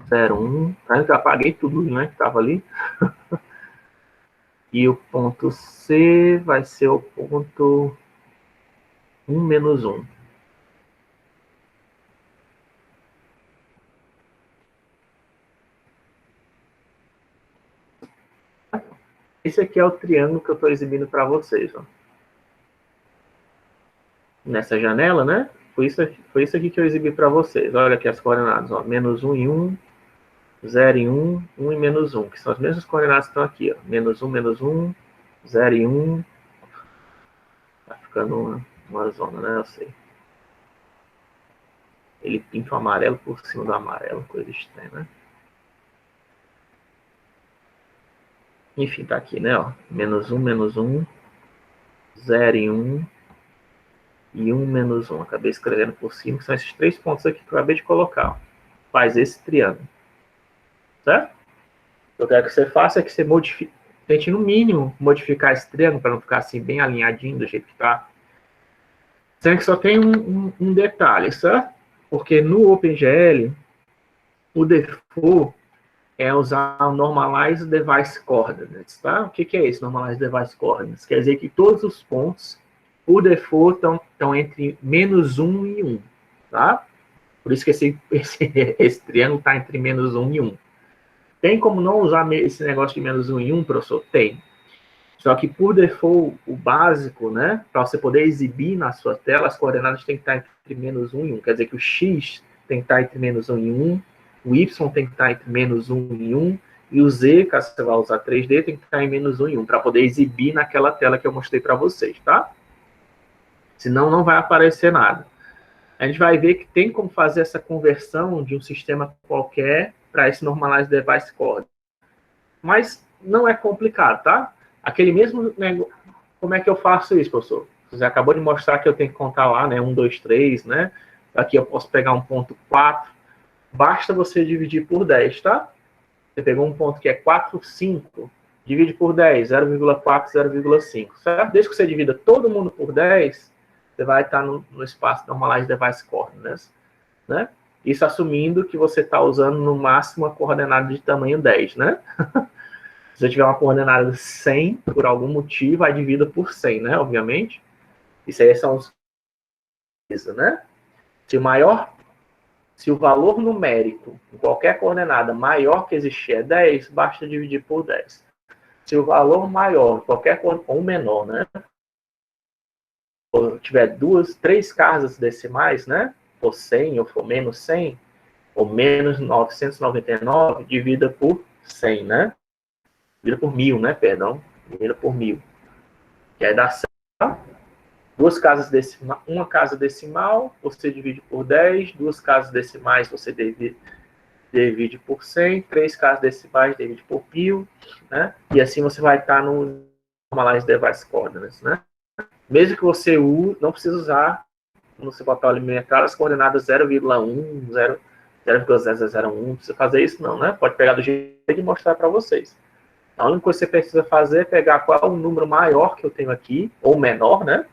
0,1. Tá? Eu apaguei tudo, né, que estava ali. E o ponto C vai ser o ponto 1 menos 1. Esse aqui é o triângulo que eu estou exibindo para vocês. Ó. Nessa janela, né? Foi isso aqui que eu exibi para vocês. Olha aqui as coordenadas. Ó. Menos 1 e 1, 0 e 1, 1 e menos 1. Que são as mesmas coordenadas que estão aqui. Ó. Menos 1, 0 e 1. Tá ficando uma zona, né? Eu sei. Ele pinta o amarelo por cima do amarelo. Coisa estranha, né? Enfim, tá aqui, né? Ó. Menos 1, 0 e 1. E 1 menos 1. Acabei escrevendo por cima, que são esses 3 pontos aqui que eu acabei de colocar. Ó. Faz esse triângulo. Certo? O que eu quero que você faça é que você modifique, tente no mínimo modificar esse triângulo para não ficar assim bem alinhadinho do jeito que está. Sendo que só tem um detalhe, certo? Porque no OpenGL, o default é usar o Normalize Device Coordinates, tá? O que é isso, Normalize Device Coordinates? Quer dizer que todos os pontos, por default, estão entre menos 1 e 1, tá? Por isso que esse triângulo está entre menos 1 e 1. Tem como não usar esse negócio de menos 1 e 1, professor? Tem. Só que, por default, o básico, né, para você poder exibir na sua tela, as coordenadas têm que estar entre menos 1 e 1. Quer dizer que o x tem que estar entre menos 1 e 1, o y tem que estar entre menos 1 e 1, e o z, caso você vá usar 3D, tem que estar em menos 1 e 1, para poder exibir naquela tela que eu mostrei para vocês, tá? Senão, não vai aparecer nada. A gente vai ver que tem como fazer essa conversão de um sistema qualquer para esse Normalized Device Coordinate. Mas não é complicado, tá? Aquele mesmo negócio. Como é que eu faço isso, professor? Você acabou de mostrar que eu tenho que contar lá, né? 1, 2, 3, né? Aqui eu posso pegar um ponto 4. Basta você dividir por 10, tá? Você pegou um ponto que é 4, 5. Divide por 10, 0,4, 0,5. Certo? Desde que você divida todo mundo por 10, você vai estar no espaço Normalized Device Coordinates, né? Isso assumindo que você está usando no máximo a coordenada de tamanho 10, né? Se você tiver uma coordenada 100, por algum motivo, aí divida por 100, né? Obviamente. Isso aí são os... né? Se o valor numérico em qualquer coordenada maior que existir é 10, basta dividir por 10. Se o valor maior, qualquer ou menor, né? Ou tiver 3 casas decimais, né? For 100 ou for menos 100, ou menos 999, divida por 100, né? Divida por 1000, né? Perdão. Divida por 1000. Que aí dá 100. Duas casas decimal, uma casa decimal, você divide por 10. Duas casas decimais, você divide por 100. Três casas decimais, divide por 1000. Né? E assim você vai estar no Normalized Device Coordinates, né? Mesmo que você não precisa usar no seu papel alimentar as coordenadas 0,1, 0,0001, não precisa fazer isso não, né? Pode pegar do jeito de mostrar para vocês. A única coisa que você precisa fazer é pegar qual é o número maior que eu tenho aqui, ou menor, né?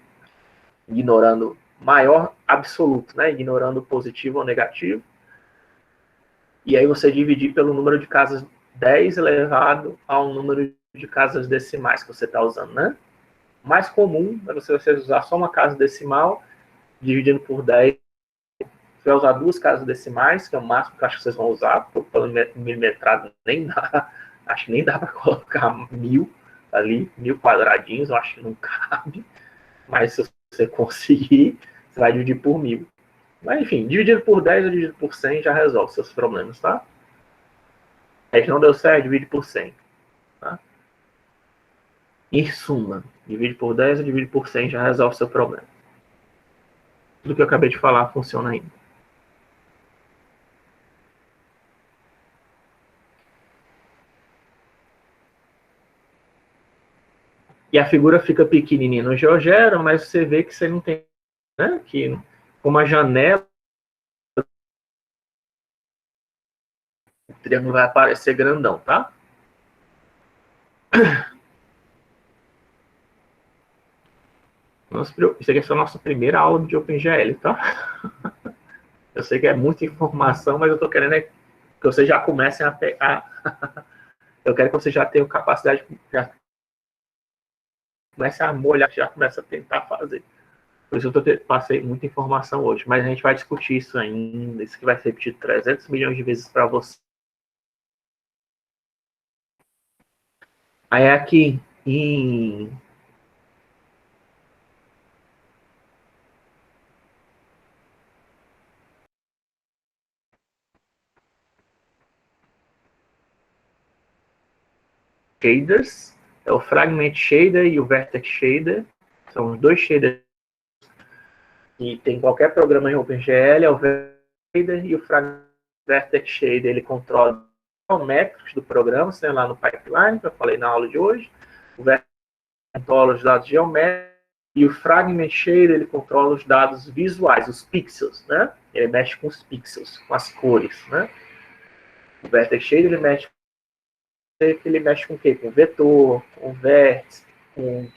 Ignorando maior absoluto, né? Ignorando positivo ou negativo. E aí você dividir pelo número de casas 10 elevado ao número de casas decimais que você está usando, né? Mais comum é você usar só uma casa decimal, dividindo por 10. Você vai usar duas casas decimais, que é o máximo que eu acho que vocês vão usar, pelo milimetrado nem dá. Acho que nem dá para colocar 1000 ali, 1000 quadradinhos, eu acho que não cabe. Mas se você conseguir, você vai dividir por 1000. Mas enfim, dividido por 10 ou dividido por 100 já resolve seus problemas, tá? Aí se não deu certo, divide por 100. Tá? Em suma, divide por 10 ou divide por 100 já resolve seu problema. Tudo que eu acabei de falar funciona ainda. E a figura fica pequenininha no GeoGebra, mas você vê que você não tem, né? Que como a janela triângulo vai aparecer grandão, tá? Isso aqui é só a nossa primeira aula de OpenGL, tá? Eu sei que é muita informação, mas eu tô querendo que vocês já comecem a pegar. Eu quero que vocês já tenham capacidade, já comecem a molhar, já comecem a tentar fazer. Por isso eu passei muita informação hoje, mas a gente vai discutir isso ainda. Isso que vai ser repetido 300 milhões de vezes para você. Aí aqui em shaders, é o Fragment Shader e o Vertex Shader. São os dois shaders que tem qualquer programa em OpenGL, é o Vertex Shader e o Vertex Shader. Ele controla os métricos do programa, você tem lá no pipeline, que eu falei na aula de hoje. O Vertex controla os dados geométricos e o Fragment Shader ele controla os dados visuais, os pixels, né? Ele mexe com os pixels, com as cores, né? O Vertex Shader ele mexe com o quê? Com vetor, com vértice, com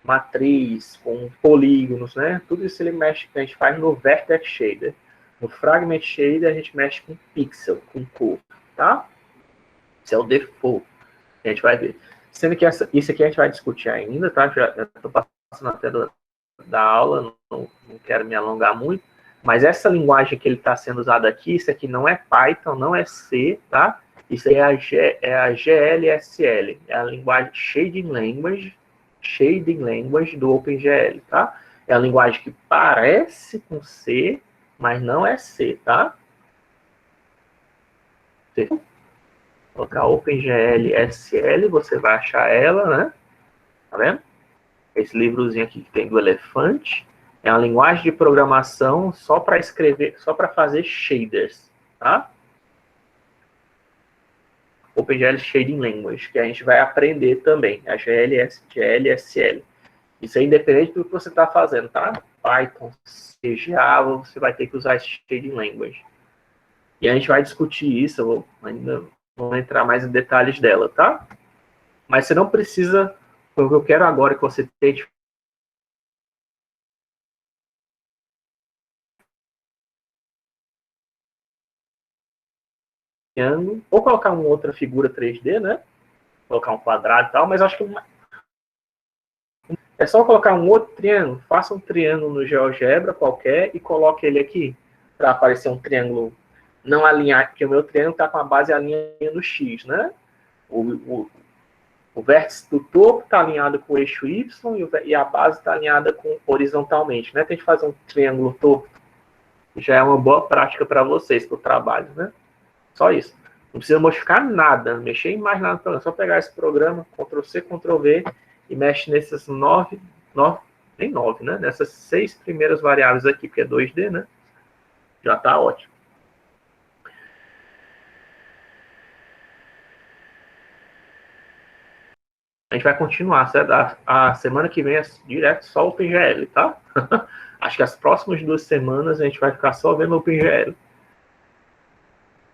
matriz, com polígonos, né? Tudo isso ele mexe, a gente faz no Vertex Shader. No Fragment Shader a gente mexe com pixel, com cor, tá? Esse é o default. A gente vai ver. Sendo que isso aqui a gente vai discutir ainda, tá? Já estou passando até da aula, não quero me alongar muito, mas essa linguagem que ele está sendo usada aqui, isso aqui não é Python, não é C, tá? Isso aí é a GLSL, é a linguagem Shading Language do OpenGL, tá? É a linguagem que parece com C, mas não é C, tá? Você colocar OpenGL SL, você vai achar ela, né? Tá vendo? Esse livrozinho aqui que tem do elefante é uma linguagem de programação só para escrever, só para fazer shaders, tá? OpenGL Shading Language, que a gente vai aprender também, a GLSL. Isso é independente do que você está fazendo, tá? Python, C, Java, você vai ter que usar esse Shading Language. E a gente vai discutir isso, ainda vou entrar mais em detalhes dela, tá? Mas você não precisa, o que eu quero agora que você tente ou colocar uma outra figura 3D, né? Colocar um quadrado e tal, mas acho que é só colocar um outro triângulo. Faça um triângulo no GeoGebra qualquer e coloque ele aqui para aparecer um triângulo não alinhado, porque o meu triângulo está com a base alinhada no X, né? O vértice do topo está alinhado com o eixo Y e a base está alinhada horizontalmente, né? Tem que fazer um triângulo topo. Já é uma boa prática para vocês, para o trabalho, né? Só isso. Não precisa modificar nada, mexer em mais nada no programa. É só pegar esse programa, Ctrl+C, Ctrl+V, e mexe nessas nem 9, né? Nessas 6 primeiras variáveis aqui, porque é 2D, né? Já está ótimo. A gente vai continuar, certo? A semana que vem é direto só o OpenGL, tá? Acho que as próximas 2 semanas a gente vai ficar só vendo o OpenGL.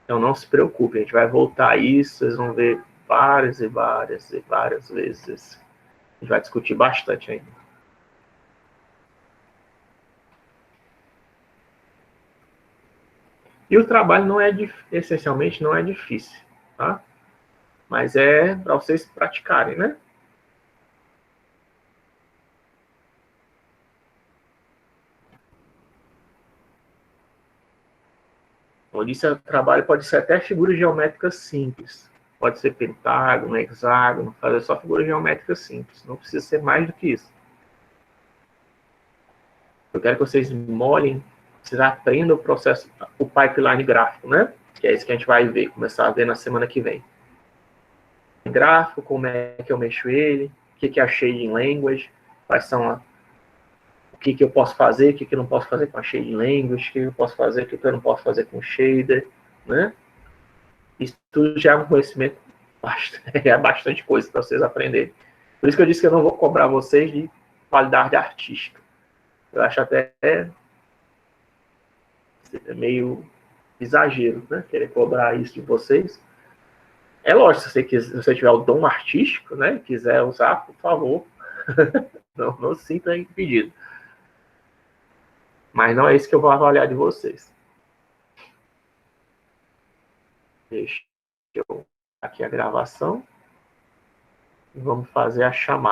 Então não se preocupe, a gente vai voltar a isso, vocês vão ver várias e várias e várias vezes. A gente vai discutir bastante ainda. E o trabalho não é, essencialmente, não é difícil, tá? Mas é para vocês praticarem, né? Onde isso trabalho pode ser até figuras geométricas simples. Pode ser pentágono, hexágono, fazer só figuras geométricas simples. Não precisa ser mais do que isso. Eu quero que vocês molhem, vocês aprendam o processo, o pipeline gráfico, né? Que é isso que a gente vai ver, começar a ver na semana que vem. Gráfico, como é que eu mexo ele, o que é a Shading Language, quais são o que eu posso fazer, o que eu não posso fazer com a Shading Language, o que eu posso fazer, o que eu não posso fazer com o Shader, né? Isso tudo já é um conhecimento, é bastante coisa para vocês aprenderem. Por isso que eu disse que eu não vou cobrar vocês de qualidade artística. Eu acho até meio exagero, né? Querer cobrar isso de vocês. É lógico, se você tiver o dom artístico, né? Quiser usar, por favor, não se sinta impedido. Mas não é isso que eu vou avaliar de vocês. Deixa eu aqui a gravação. Vamos fazer a chamada.